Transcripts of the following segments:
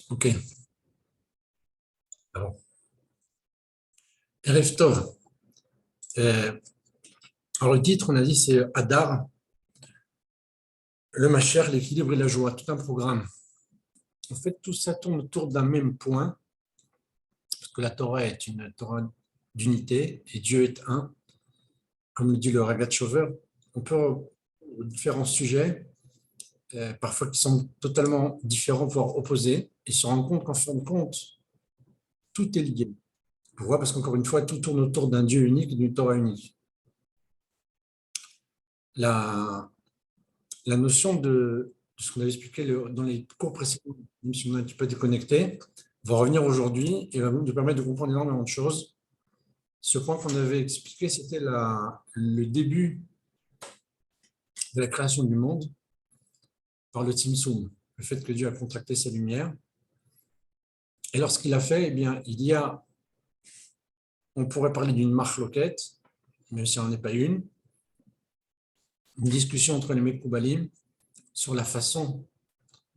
Ok. Alors, Erev Tov. Alors, le titre, on a dit, c'est Hadar, le Mashiach, l'équilibre et la joie, tout un programme. En fait, tout ça tourne autour d'un même point, parce que la Torah est une Torah d'unité et Dieu est un. Comme le dit le Ragat Shover, on peut différents sujets, parfois qui sont totalement différents, voire opposés, et se rendre compte qu'en fin de compte, tout est lié. Pourquoi? Parce qu'encore une fois, tout tourne autour d'un Dieu unique et d'une Torah unique. La notion de ce qu'on avait expliqué dans les cours précédents, même si on a un petit peu déconnecté, va revenir aujourd'hui et va nous permettre de comprendre énormément de choses. Ce point qu'on avait expliqué, c'était le début de la création du monde par le Tzimtzum, le fait que Dieu a contracté sa lumière. Et lorsqu'il a fait, eh bien, on pourrait parler d'une marloquette, même si on n'est pas une discussion entre les Mekoubalim sur la façon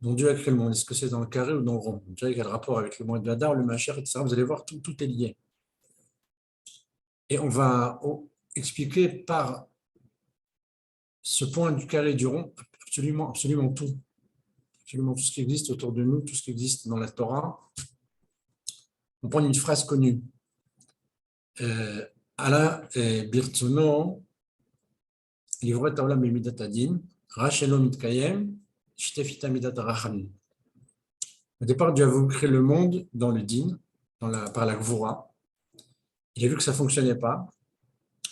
dont Dieu a créé le monde. Est-ce que c'est dans le carré ou dans le rond? Vous savez, il y a le rapport avec le monde de Hadar, le Mashiach, etc. Vous allez voir, tout est lié. Et on va expliquer par ce point du carré et du rond absolument tout. Absolument tout ce qui existe autour de nous, tout ce qui existe dans la Torah. On prend une phrase connue. Ala birtzono livret haolam bemidat hadin, rachelo mitkayem, shtefita midat rachamim. Au départ, Dieu a voulu créer le monde dans le din, par la gvura. Il a vu que ça ne fonctionnait pas.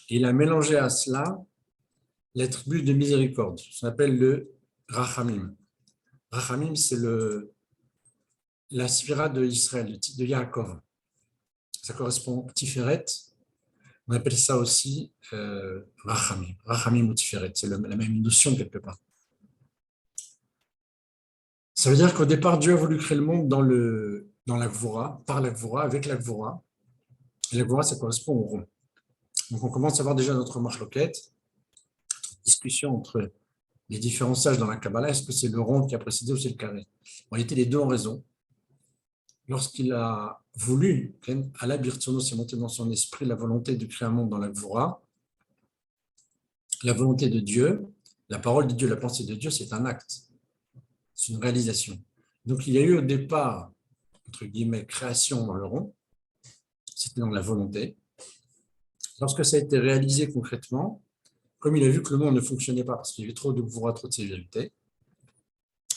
Et il a mélangé à cela l'attribut de miséricorde, ce qu'on appelle le rachamim. Rachamim, c'est la spira de Israël, le titre de Yaakov. Ça correspond à Tiferet. On appelle ça aussi rachamim. Rachamim ou Tiferet, c'est la même notion quelque part. Ça veut dire qu'au départ, Dieu a voulu créer le monde dans la Gvura, par la Gvura, avec la Gvura. Et la Gvura, ça correspond au rond. Donc on commence à voir déjà notre marloquette, discussion entre les différents sages dans la Kabbalah. Est-ce que c'est le rond qui a précédé ou c'est le carré? En réalité, les deux ont raison. Lorsqu'il a voulu, Allah Birtsono s'est monté dans son esprit la volonté de créer un monde dans la Gvura, la volonté de Dieu, la parole de Dieu, la pensée de Dieu, c'est un acte, c'est une réalisation. Donc il y a eu au départ, entre guillemets, création dans le rond, c'était dans la volonté. Lorsque ça a été réalisé concrètement, comme il a vu que le monde ne fonctionnait pas parce qu'il y avait trop de Gvura, trop de sévérité,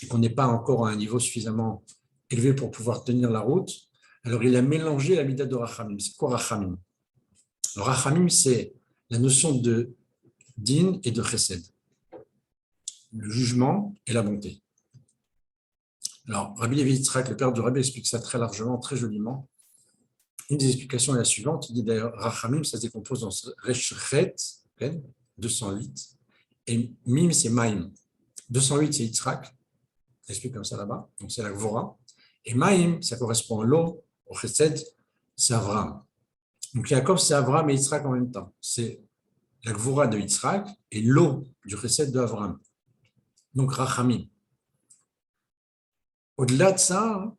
et qu'on n'est pas encore à un niveau suffisamment élevé pour pouvoir tenir la route, alors il a mélangé la midah de Rachamim. C'est quoi Rachamim? Le Rachamim, c'est la notion de din et de chesed, le jugement et la bonté. Alors, Rabbi Levi Yitzhak, le père du Rabbi, explique ça très largement, très joliment. Une des explications est la suivante. Il dit d'ailleurs, Rachamim, ça se décompose en Reshchet, 208, et Mim, c'est Maïm. 208, c'est Yitzhak, ça explique comme ça là-bas, donc c'est la Gvora. Et Maïm, ça correspond à l'eau, au Chesed, c'est Avram. Donc Yaakov, c'est Avram et Yitzhak en même temps. C'est la Gvora de Yitzhak et l'eau du Chesed de Avram. Donc Rachamim. Au-delà de ça,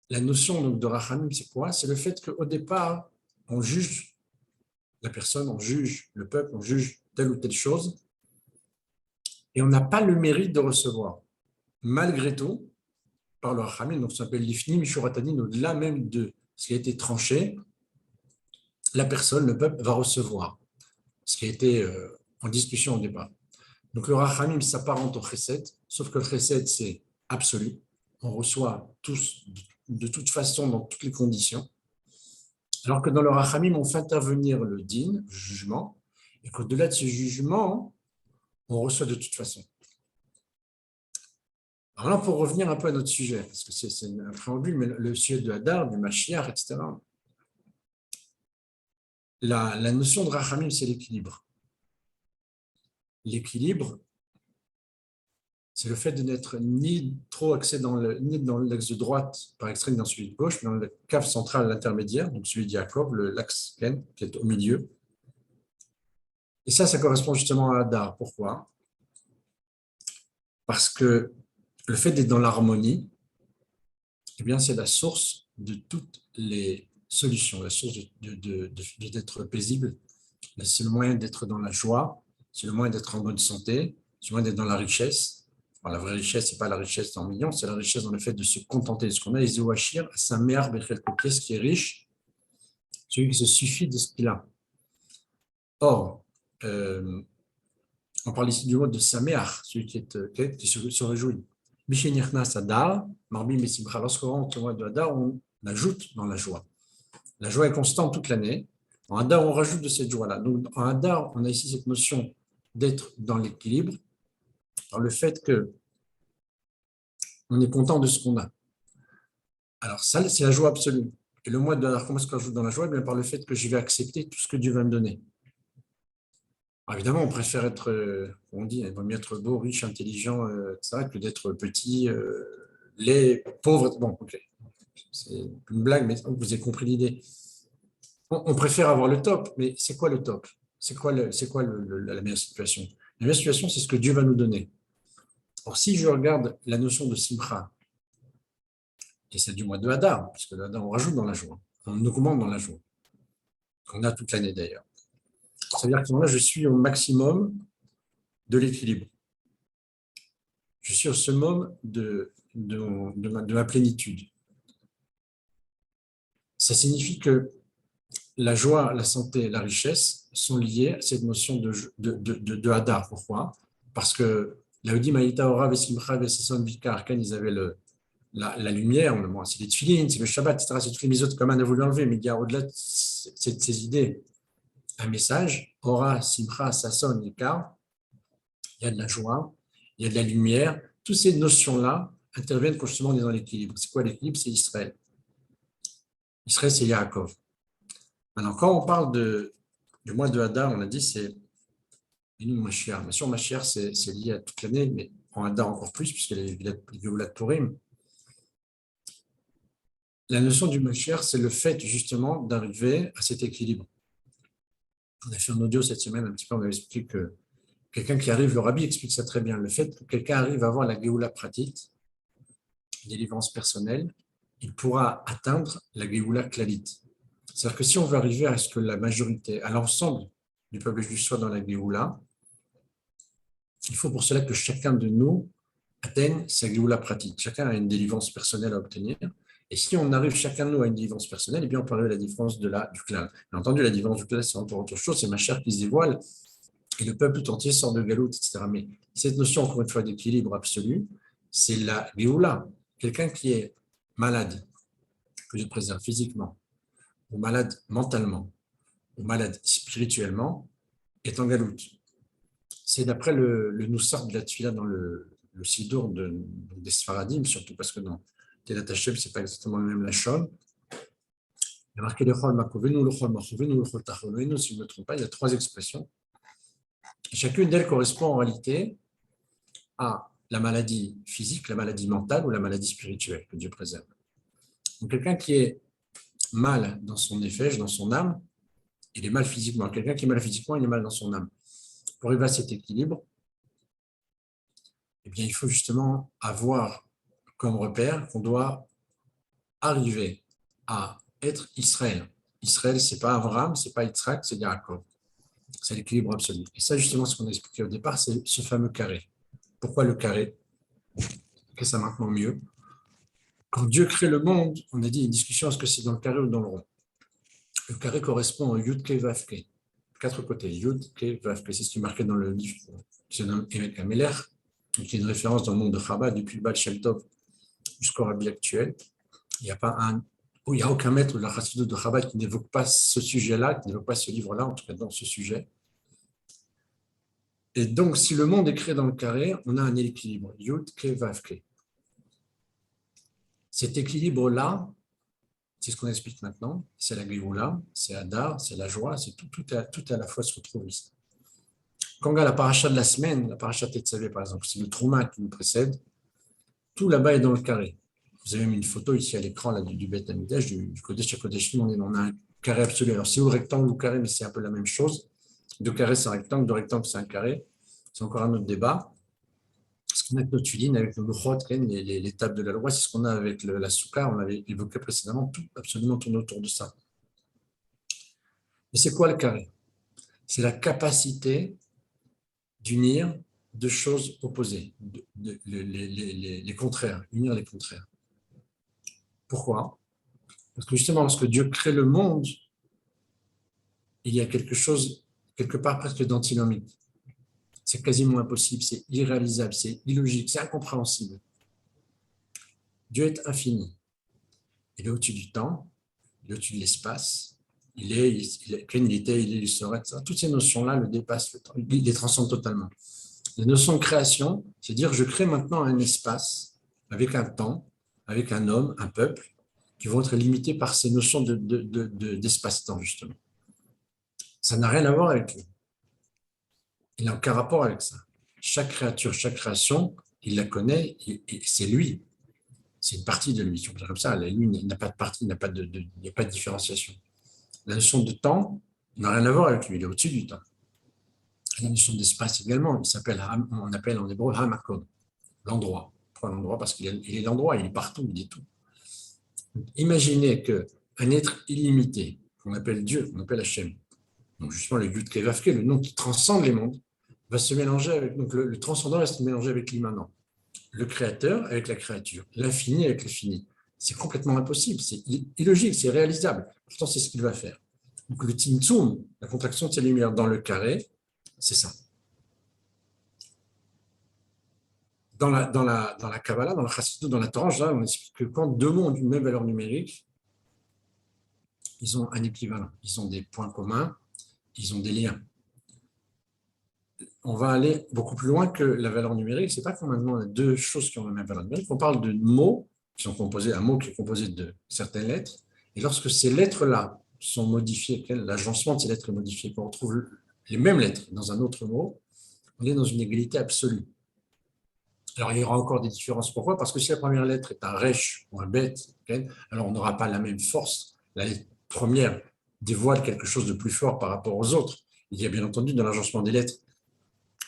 la notion donc, de Rachamim, c'est quoi? C'est le fait qu'au départ, on juge la personne, on juge le peuple, on juge telle ou telle chose, et on n'a pas le mérite de recevoir. Malgré tout, par le Rachamim, donc ça s'appelle l'Ifni, Mishuratadin, au-delà même de ce qui a été tranché, la personne, le peuple, va recevoir ce qui a été en discussion au départ. Donc le Rachamim s'apparente au Chesed, sauf que le Chesed, c'est absolu. On reçoit tous, de toute façon, dans toutes les conditions. Alors que dans le Rachamim, on fait intervenir le din, le jugement, et qu'au-delà de ce jugement, on reçoit de toute façon. Alors là, pour revenir un peu à notre sujet, parce que c'est un préambule, mais le sujet de Hadar, du Mashiach, etc., la notion de Rachamim, c'est l'équilibre. L'équilibre, c'est le fait de n'être ni trop axé ni dans l'axe de droite par extrême, ni dans celui de gauche, mais dans le cave central intermédiaire, donc celui de Yaakov, l'axe Ken, qui est au milieu. Et ça correspond justement à Hadar. Pourquoi? Parce que le fait d'être dans l'harmonie, eh bien, c'est la source de toutes les solutions, la source d'être paisible. C'est le moyen d'être dans la joie, c'est le moyen d'être en bonne santé, c'est le moyen d'être dans la richesse. Alors, la vraie richesse, ce n'est pas la richesse en millions, c'est la richesse dans le fait de se contenter de ce qu'on a. Les Ouachir, c'est un meilleur ce qui est riche, celui qui se suffit de ce qu'il a. Or, on parle ici du mot de Sameach, celui qui se réjouit. Mishenirnas Adar, Marbi Mesimcha. Lorsqu'on rentre au mois de Hadar, on ajoute dans la joie. La joie est constante toute l'année. En Hadar, on rajoute de cette joie-là. Donc, en Hadar, on a ici cette notion d'être dans l'équilibre, par le fait que on est content de ce qu'on a. Alors, ça, c'est la joie absolue. Et le mois de Hadar, comment est-ce qu'on ajoute dans la joie? Bien, par le fait que je vais accepter tout ce que Dieu va me donner. Alors, évidemment, on préfère être, on dit, il vaut mieux être beau, riche, intelligent, etc., que d'être petit, laid, pauvre. Bon, ok. C'est une blague, mais vous avez compris l'idée. On préfère avoir le top, mais c'est quoi le top? C'est quoi la meilleure situation? La meilleure situation, c'est ce que Dieu va nous donner. Or, si je regarde la notion de simcha, et c'est du mois de Hadar, puisque le Hadar, on rajoute dans la joie, on augmente dans la joie, qu'on a toute l'année d'ailleurs. Ça veut dire que là, je suis au maximum de l'équilibre. Je suis au summum de ma plénitude. Ça signifie que la joie, la santé et la richesse sont liées à cette notion de Hadar. Pourquoi? Parce que Laoudi Maïta Ora Vesimcha Vesason Vikar, quand ils avaient la lumière, c'est les tefilines, c'est le Shabbat, etc. C'est toutes les mises comme on a voulu enlever, mais il y a au-delà de ces idées un message, Ora, Simcha, Sason, Vikar, il y a de la joie, il y a de la lumière. Toutes ces notions-là interviennent quand justement on est dans l'équilibre. C'est quoi l'équilibre? C'est Israël. Israël, c'est Yaakov. Maintenant, quand on parle du mois de Hadar, on a dit c'est Inou Mashiach. Bien sûr, Mashiach, c'est lié à toute l'année, mais en Hadar encore plus, puisque les Géoulat Purim. La notion du Mashiach, c'est le fait justement d'arriver à cet équilibre. On a fait un audio cette semaine, un petit peu, on avait expliqué que quelqu'un qui arrive, le rabbi explique ça très bien, le fait que quelqu'un arrive à avoir la Géoula pratique, délivrance personnelle, il pourra atteindre la Géoula Klalit. C'est-à-dire que si on veut arriver à ce que la majorité, à l'ensemble du peuple juif soit dans la Géoula, il faut pour cela que chacun de nous atteigne sa Géoula pratique. Chacun a une délivrance personnelle à obtenir. Et si on arrive chacun de nous à une délivrance personnelle, eh bien on parle de la différence du clan. Bien entendu, la différence du clan, c'est encore autre chose, c'est ma chair qui se dévoile et le peuple tout entier sort de Galout, etc. Mais cette notion, encore une fois, d'équilibre absolu, c'est la Géoula. Quelqu'un qui est malade, que je préserve physiquement, ou malade mentalement, ou malade spirituellement, est en Galout. C'est d'après le Noussar de la Tfila dans le Sidour des Sfaradim, surtout parce que dans Telat Hashem, ce n'est pas exactement le même Lachon. Il y a marqué le Chol Makovenu, le Chol Machovenu, le Chol Tachovenu, si je ne me trompe pas, il y a 3 expressions. Et chacune d'elles correspond en réalité à la maladie physique, la maladie mentale ou la maladie spirituelle, que Dieu préserve. Donc quelqu'un qui est mal dans son effet, dans son âme, il est mal physiquement. Quelqu'un qui est mal physiquement, il est mal dans son âme. Pour arriver à cet équilibre, eh bien, il faut justement avoir comme repère qu'on doit arriver à être Israël. Israël, ce n'est pas Abraham, ce n'est pas Yitzhak, c'est Yaakov. C'est l'équilibre absolu. Et ça, justement, ce qu'on a expliqué au départ, c'est ce fameux carré. Pourquoi le carré? Que ça maintenant mieux. Quand Dieu crée le monde, on a dit une discussion, est-ce que c'est dans le carré ou dans le rond? Le carré correspond au Yud Ke Vav Ke. 4 côtés. Yud Ke Vav Ke. C'est ce qui est marqué dans le livre. C'est un Emek Ameler, qui est une référence dans le monde de Chabad, depuis le Baal Shem Tov jusqu'au Rabbi actuel. Il n'y a pas il n'y a aucun maître de la Chassidut de Chabad qui n'évoque pas ce sujet-là, qui n'évoque pas ce livre-là, en tout cas dans ce sujet. Et donc, si le monde est créé dans le carré, on a un équilibre. Yud Ke Vav Ke. Cet équilibre-là, c'est ce qu'on explique maintenant, c'est la Géoula, c'est Hadar, c'est la joie, c'est tout à la fois se retrouve ici. Quand on regarde la paracha de la semaine, la paracha Tetzavé par exemple, c'est le Trouma qui nous précède, tout là-bas est dans le carré. Vous avez même une photo ici à l'écran là, du Beth Amidash, du Kodesh HaKodeshim, on a un carré absolu. Alors c'est ou le rectangle ou le carré, mais c'est un peu la même chose. Deux carrés c'est un rectangle, deux rectangles c'est un carré. C'est encore un autre débat. Ce qu'on a avec notre tuline, avec nos luchot, les tables de la loi, c'est ce qu'on a avec la soukha, on l'avait évoqué précédemment, tout absolument tourne autour de ça. Mais c'est quoi le carré? C'est la capacité d'unir deux choses opposées, les contraires, unir les contraires. Pourquoi? Parce que justement, lorsque Dieu crée le monde, il y a quelque chose, quelque part presque d'antinomique. C'est quasiment impossible, c'est irréalisable, c'est illogique, c'est incompréhensible. Dieu est infini. Il est au-dessus du temps, il est au-dessus de l'espace, il était, il sera, etc. Toutes ces notions-là le dépassent le temps, il les transcende totalement. La notion de création, c'est dire je crée maintenant un espace avec un temps, avec un homme, un peuple, qui vont être limités par ces notions d'espace-temps, justement. Ça n'a rien à voir avec lui. Il n'a aucun rapport avec ça. Chaque créature, chaque création, il la connaît et c'est lui. C'est une partie de lui. Comme ça, lui, il n'a pas de partie, il n'y a pas de différenciation. La notion de temps n'a rien à voir avec lui, il est au-dessus du temps. La notion d'espace également, on appelle en hébreu hamakom, l'endroit. Pourquoi l'endroit? Parce qu'il est l'endroit, il est partout, il est tout. Donc, imaginez qu'un être illimité, qu'on appelle Dieu, qu'on appelle Hachem, donc justement le Yud Kei Vav Kei, le nom qui transcende les mondes, va se mélanger avec, donc le transcendant va se mélanger avec l'immanent. Le créateur avec la créature, l'infini avec l'infini. C'est complètement impossible, c'est illogique, c'est réalisable. Pourtant, c'est ce qu'il va faire. Donc, le Tzimtzum, la contraction de ces lumières dans le carré, c'est ça. Dans la Kabbalah, dans la Chassidut, dans la Torah, là, on explique que quand deux mondes ont une même valeur numérique, ils ont un équivalent, ils ont des points communs, ils ont des liens. On va aller beaucoup plus loin que la valeur numérique. C'est pas qu'on maintenant a deux choses qui ont la même valeur numérique. On parle de mots qui sont composés, un mot qui est composé de certaines lettres. Et lorsque ces lettres-là sont modifiées, l'agencement de ces lettres est modifié, qu'on retrouve les mêmes lettres dans un autre mot, on est dans une égalité absolue. Alors, il y aura encore des différences. Pourquoi? Parce que si la première lettre est un resh ou un bet, alors on n'aura pas la même force. La lettre première dévoile quelque chose de plus fort par rapport aux autres. Il y a bien entendu dans l'agencement des lettres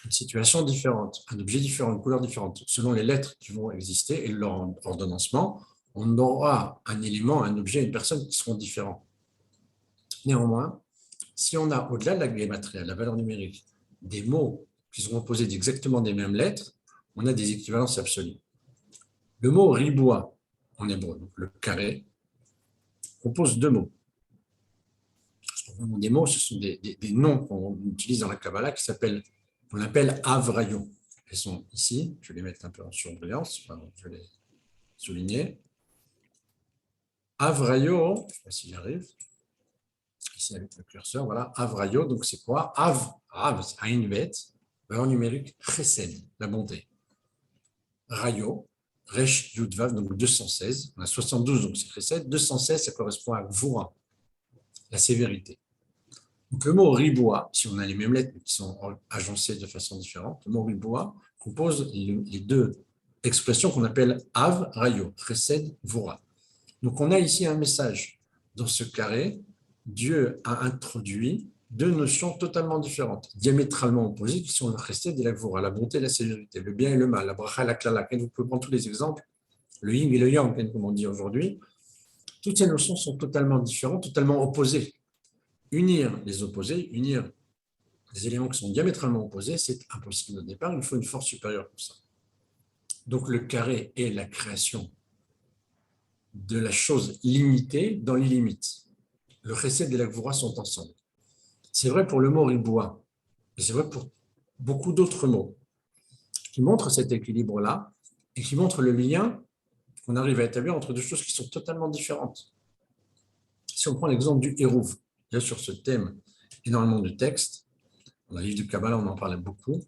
une situation différente, un objet différent, une couleur différente. Selon les lettres qui vont exister et leur ordonnancement, on aura un élément, un objet, une personne qui seront différents. Néanmoins, si on a au-delà de la gématrie, la valeur numérique, des mots qui seront composés d'exactement des mêmes lettres, on a des équivalences absolues. Le mot riboua, en hébreu, donc le carré, compose deux mots. Des mots, ce sont des noms qu'on utilise dans la Kabbalah qu'on appelle Avrayo. Elles sont ici, je vais les mettre un peu en surbrillance, je vais les souligner. Avrayo, je ne sais pas si j'y arrive, ici avec le curseur, voilà, Avrayo, donc c'est quoi? Av, c'est Ainvet, valeur numérique, Chesed, la bonté. Rayo, Resh Yudvav, donc 216, on a 72, donc c'est Chesed, 216, ça correspond à Gvura, la sévérité. Donc le mot riboua, si on a les mêmes lettres mais qui sont agencées de façon différente, le mot riboua compose les deux expressions qu'on appelle Av, Rayo, Chesed, Vora. Donc on a ici un message. Dans ce carré, Dieu a introduit deux notions totalement différentes, diamétralement opposées, qui sont le Chesed et la Vora, la bonté et la sévérité, le bien et le mal, la bracha et la klala. Vous pouvez prendre tous les exemples, le yin et le yang, comme on dit aujourd'hui. Toutes ces notions sont totalement différentes, totalement opposées. Unir les opposés, unir des éléments qui sont diamétralement opposés, c'est impossible au départ, il faut une force supérieure pour ça. Donc le carré est la création de la chose limitée dans les limites. Le chesed et la gvura sont ensemble. C'est vrai pour le mot riboua, et c'est vrai pour beaucoup d'autres mots qui montrent cet équilibre-là et qui montrent le lien qu'on arrive à établir entre deux choses qui sont totalement différentes. Si on prend l'exemple du hérouv, il y a sur ce thème énormément de textes. Dans le livre du Kabbalah, on en parlait beaucoup.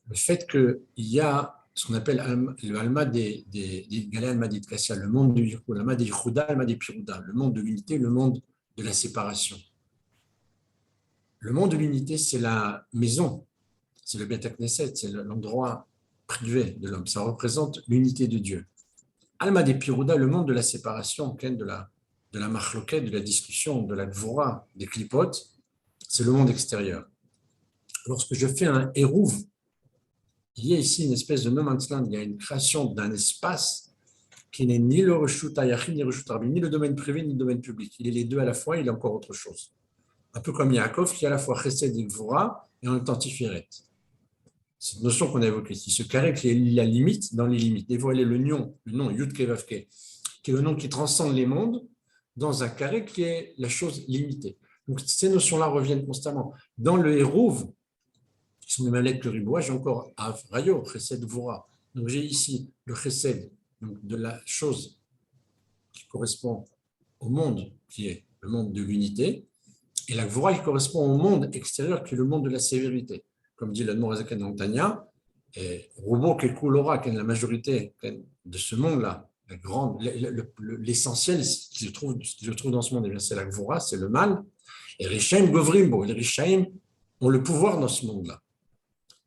Le fait qu'il y a ce qu'on appelle le Alma des Galé Alma des Tkassia, le monde du Yichud, l'Alma des Yichuda, l'Alma des Pirouda, le monde de l'unité, le monde de la séparation. Le monde de l'unité, c'est la maison, c'est le Beth Knesset, c'est l'endroit privé de l'homme. Ça représente l'unité de Dieu. Alma des Pirouda, le monde de la séparation, de la machloket, de la discussion, de la gvura, des clipotes, c'est le monde extérieur. Lorsque je fais un hérouv, il y a ici une espèce de no man's land, il y a une création d'un espace qui n'est ni le reshut hayachid, ni reshut rabim, ni le domaine privé, ni le domaine public. Il est les deux à la fois, il est encore autre chose. Un peu comme Yaakov, qui est à la fois chesed et gvura, et en même temps tiferet. C'est une notion qu'on a évoquée ici. Ce carré qui est la limite dans les limites. Dévoiler le nom Yud Ke Vav Ke, qui est le nom qui transcende les mondes, dans un carré qui est la chose limitée. Donc ces notions-là reviennent constamment. Dans le Hérouv, qui sont les mêmes lettres que le Riboua, j'ai encore Av, Rayo, Chesed, Gvura. Donc j'ai ici le Chesed, donc de la chose qui correspond au monde, qui est le monde de l'unité, et la Gvura qui correspond au monde extérieur, qui est le monde de la sévérité. Comme dit l'Admorazaken dans Tanya, et Rubo Kekulora, qui est la majorité de ce monde-là, l'essentiel qui se trouve dans ce monde, c'est la Gvura, c'est le mal. Et Rishaim Govrimbo, les Rishaim ont le pouvoir dans ce monde-là.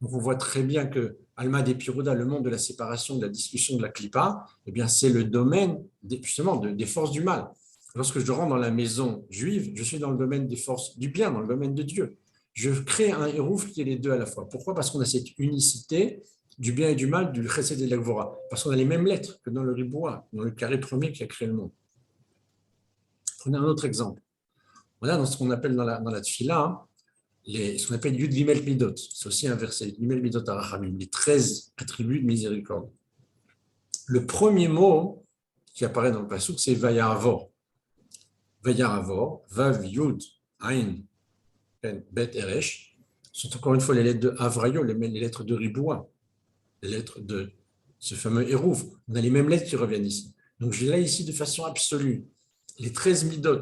Donc on voit très bien que Alma de Piruda, le monde de la séparation, de la discussion de la Klippa, eh bien c'est le domaine justement des forces du mal. Lorsque je rentre dans la maison juive, je suis dans le domaine des forces du bien, dans le domaine de Dieu. Je crée un hérouf qui est les deux à la fois. Pourquoi? Parce qu'on a cette unicité du bien et du mal, du chesed et de la gvora. Parce qu'on a les mêmes lettres que dans le riboua, dans le carré premier qui a créé le monde. Prenez un autre exemple. On a dans ce qu'on appelle dans la tfila, ce qu'on appelle Yud Gimel Midot. C'est aussi un verset, Yud Gimel Midot Arachamim, les 13 attributs de miséricorde. Le premier mot qui apparaît dans le pasuk, c'est Vayahavor. Vayahavor, Vav Yud Ain Bet Eresh, sont encore une fois les lettres de Avrayo, les lettres de Riboua, les lettres de ce fameux Hérouv. On a les mêmes lettres qui reviennent ici. Donc j'ai là ici de façon absolue les 13 midot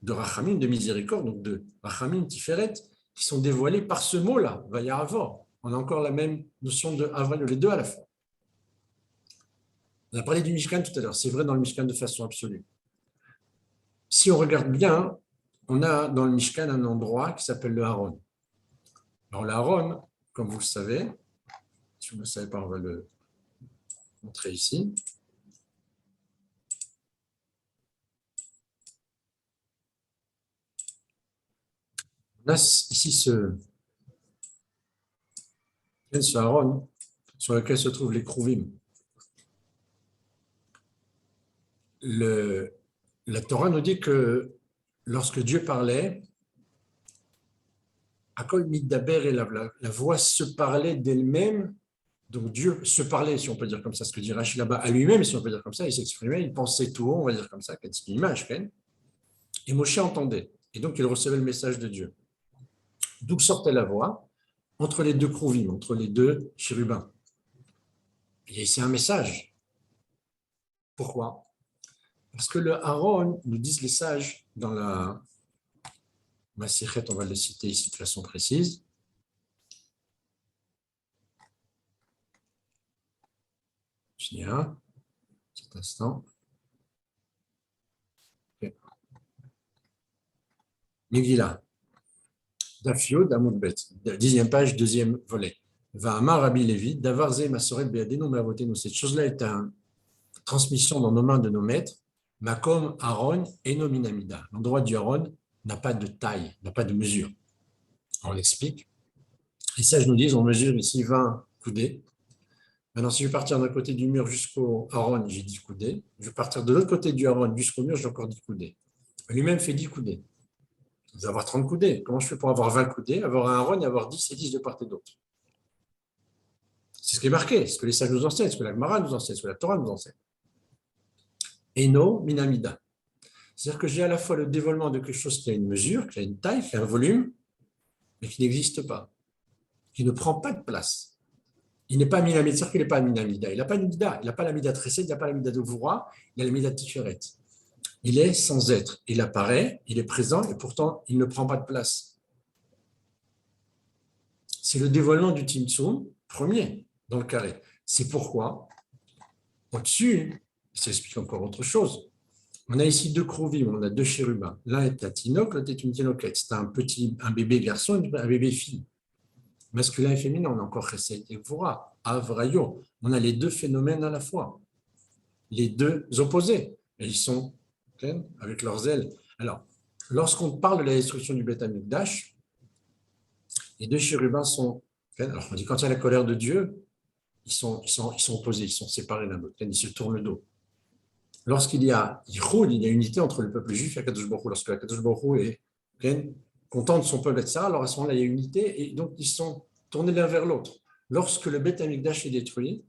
de Rachamim, de miséricorde, donc de Rachamim Tiferet, qui sont dévoilés par ce mot-là, Vayahavor. On a encore la même notion de Avrayo, les deux à la fois. On a parlé du Mishkan tout à l'heure, c'est vrai dans le Mishkan de façon absolue. Si on regarde bien, on a dans le Mishkan un endroit qui s'appelle le Haron. Alors le Haron, comme vous le savez, si vous ne le savez pas, on va le montrer ici. On a ici ce Haron sur lequel se trouvent les Kruvim. La Torah nous dit que lorsque Dieu parlait, Akol Middaber et la voix se parlait d'elle-même. Donc Dieu se parlait, si on peut dire comme ça, ce que dit Rachid là-bas, à lui-même, si on peut dire comme ça, il s'exprimait, il pensait tout haut, on va dire comme ça, c'est une image. Et Moshe entendait. Et donc il recevait le message de Dieu. D'où sortait la voix? Entre les deux Kruvim, entre les deux chérubins. Et c'est un message. Pourquoi? Parce que le Aaron, nous disent les sages dans la Masechet, on va le citer ici de façon précise. Je dis un petit instant. Okay. Megillah. Dafio, Damoudbet. 10e page, 2e volet. Va'amar Rabbi Lévi, Davarze Masoret Beadenu Meavotenu. Cette chose-là est une transmission dans nos mains de nos maîtres. Makom Aaron Eno Minamida. L'endroit du Aaron n'a pas de taille, n'a pas de mesure. On l'explique. Les sages nous disent, on mesure ici 20 coudées. Maintenant, si je vais partir d'un côté du mur jusqu'au Aaron, j'ai 10 coudées. Je vais partir de l'autre côté du Aaron jusqu'au mur, j'ai encore 10 coudées. Lui-même fait 10 coudées. Je vais avoir 30 coudées. Comment je fais pour avoir 20 coudées, avoir un Aaron et avoir 10 et 10 de part et d'autre? C'est ce qui est marqué, ce que les sages nous enseignent, ce que la Gemara nous enseigne, ce que la Torah nous enseigne. Eno Minamida. C'est-à-dire que j'ai à la fois le dévoilement de quelque chose qui a une mesure, qui a une taille, qui a un volume, mais qui n'existe pas, qui ne prend pas de place. Il n'est pas Minamida, c'est-à-dire qu'il n'est pas Minamida. Il n'a pas une Mida, il n'a pas la Mida Tressé, il n'a pas la Mida de Voura, il a la Mida Tiferet. Il est sans être. Il apparaît, il est présent, et pourtant, il ne prend pas de place. C'est le dévoilement du Tzimtzum premier dans le carré. C'est pourquoi, au-dessus, ça explique encore autre chose. On a ici deux Kruvim, on a deux chérubins. L'un est un tinoc, l'autre est une tinoquette. C'est un bébé garçon et un bébé fille. Masculin et féminin, on a encore Chesed et Gvura, Avrayo. On a les deux phénomènes à la fois, les deux opposés. Et ils sont avec leurs ailes. Alors, lorsqu'on parle de la destruction du Beth Amikdash, les deux chérubins sont. Alors, on dit quand il y a la colère de Dieu, ils sont opposés, ils sont séparés l'un de l'autre, ils se tournent le dos. Lorsqu'il y a Yichud, il y a unité entre le peuple juif et Akadosh Baruch Hu. Lorsque Akadosh Baruch Hu est content de son peuple, etc., alors à ce moment-là, il y a unité et donc ils sont tournés l'un vers l'autre. Lorsque le Beth Amikdash est détruit,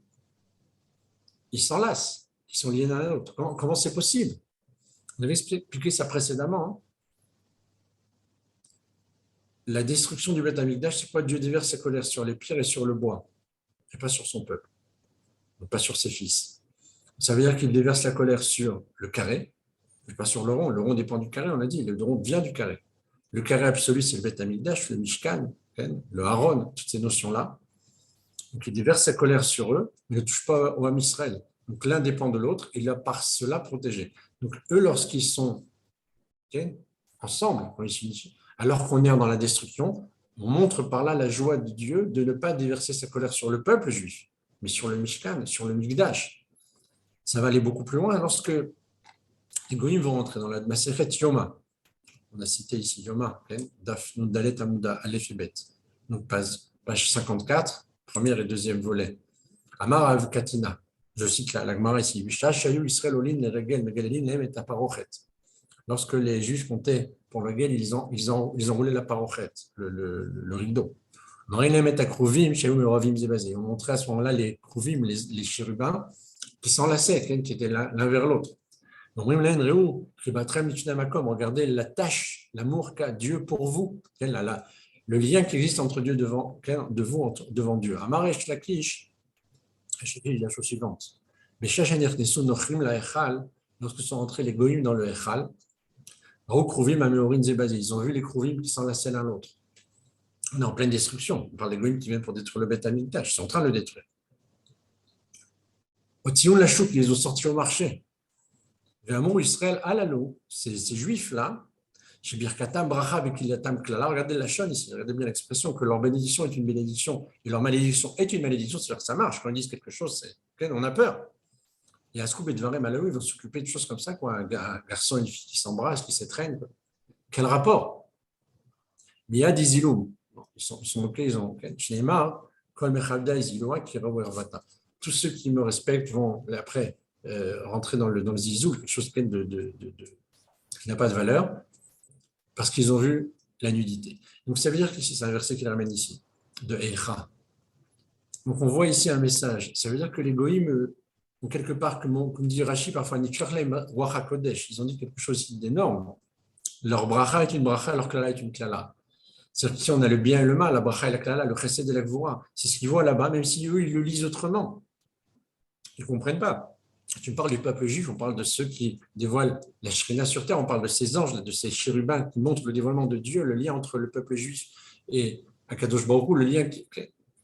ils s'enlacent, ils sont liés l'un à l'autre. Comment c'est possible? On avait expliqué ça précédemment. Hein. La destruction du Beth Amikdash, c'est quoi? Dieu déverse sa colère sur les pierres et sur le bois, et pas sur son peuple, donc pas sur ses fils. Ça veut dire qu'il déverse la colère sur le carré, mais pas sur le rond. Le rond dépend du carré, on a dit, le rond vient du carré. Le carré absolu, c'est le Beth Amikdash, le Mishkan, le Haron, toutes ces notions-là. Donc il déverse sa colère sur eux, mais ne touche pas au Ham Israël. Donc l'un dépend de l'autre, et il a par cela protégé. Donc eux, lorsqu'ils sont ensemble, alors qu'on est dans la destruction, on montre par là la joie de Dieu de ne pas déverser sa colère sur le peuple juif, mais sur le Mishkan, sur le Mikdash. Ça va aller beaucoup plus loin lorsque les Goïms vont rentrer dans la Masechet Yoma. On a cité ici Yoma, Daf Dalet Amouda, Aleph et Bet. Donc page 54, premier et deuxième volet. Amar Av Katina. Je cite la Gemara ici. Lorsque les Juifs comptaient pour le guet, ils ont roulé la parochet, le rideau. On montrait à ce moment-là les krouvim, les chérubins, qui s'enlaçaient, qui étaient l'un vers l'autre. Regardez la tâche, l'amour qu'a Dieu pour vous, le lien qui existe entre Dieu devant Dieu. Amaresh Lakish, la chose suivante. Lorsque sont entrés les goïms dans le Echal, ils ont vu les krouvim qui s'enlaçaient l'un l'autre. On est en pleine destruction. On parle des goïms qui viennent pour détruire le Beth Amikdash. Ils sont en train de le détruire. Au Tioun la Chouk, ils les ont sortis au marché. L'amour Israël alalo, ces juifs-là, chez Birkatam, Bracha, Bekilatam, Klala, regardez la chaîne ici, regardez bien l'expression que leur bénédiction est une bénédiction et leur malédiction est une malédiction, c'est-à-dire que ça marche. Quand ils disent quelque chose, on a peur. Et à Scoop et Dvaré Malawi, ils vont s'occuper de choses comme ça, quoi. Un garçon et une fille qui s'embrassent, qui s'étreignent. Quel rapport? Mais il y a des Ziloum. Ils sont moqués, ils ont. Shneimar, Kol Mechavda et Ziloua, qui Vata. Tous ceux qui me respectent vont, après, rentrer dans le zizou, quelque chose qui n'a pas de valeur, parce qu'ils ont vu la nudité. Donc ça veut dire qu'ici, c'est un verset qu'il ramène ici, de Eicha. Donc on voit ici un message. Ça veut dire que les goïms, ou quelque part, comme dit Rashi, parfois, ils ont dit quelque chose d'énorme. Leur bracha est une bracha, leur klala est une klala. C'est-à-dire qu'ici, on a le bien et le mal, la bracha et la klala, le chesed et la gvura. C'est ce qu'ils voient là-bas, même si eux, ils le lisent autrement. Ils ne comprennent pas. Tu parles du peuple juif, on parle de ceux qui dévoilent la Shrina sur terre, on parle de ces anges, de ces chérubins qui montrent le dévoilement de Dieu, le lien entre le peuple juif et Akadosh Baruch Hu, le lien,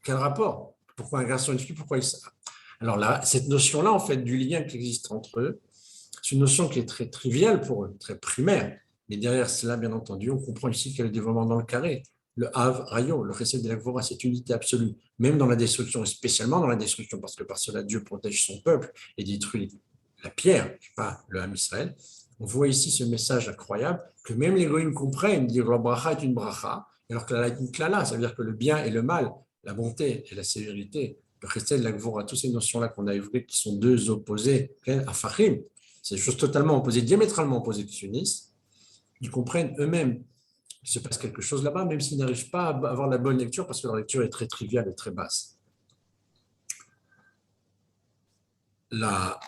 quel rapport? Pourquoi un garçon et une fille? Pourquoi Alors là, cette notion-là, en fait, du lien qui existe entre eux, c'est une notion qui est très triviale pour eux, très primaire. Mais derrière cela, bien entendu, on comprend ici qu'il y a le dévoilement dans le carré. Le Hav, Rayo, le Chesed de la Gvora, c'est une unité absolue, même dans la destruction, et spécialement dans la destruction, parce que par cela, Dieu protège son peuple et détruit la pierre, pas le Ham Israël. On voit ici ce message incroyable que même les goïms comprennent, dire la bracha est une bracha, alors que la est une klala, ça veut dire que le bien et le mal, la bonté et la sévérité, le Chesed de la Gvora, toutes ces notions-là qu'on a évoquées, qui sont deux opposés, à Fahim, c'est des choses totalement opposées, diamétralement opposées qui s'unissent. Ils comprennent eux-mêmes qu'il se passe quelque chose là-bas, même s'ils n'arrivent pas à avoir la bonne lecture, parce que leur lecture est très triviale et très basse. La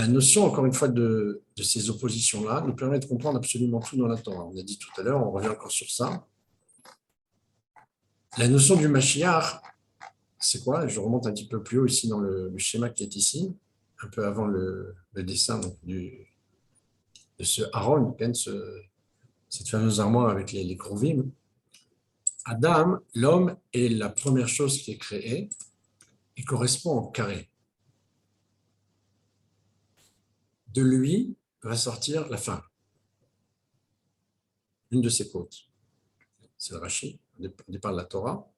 notion, encore une fois, de ces oppositions-là nous permet de comprendre absolument tout dans la Torah. On a dit tout à l'heure, on revient encore sur ça. La notion du Mashiach, c'est quoi? Je remonte un petit peu plus haut ici dans le schéma qui est ici, un peu avant le dessin donc, de ce Aaron, cette fameuse armoire avec les Krouvim. Adam, l'homme, est la première chose qui est créée et correspond au carré. De lui va sortir la femme, une de ses côtes. C'est le Rashi, au départ de la Torah,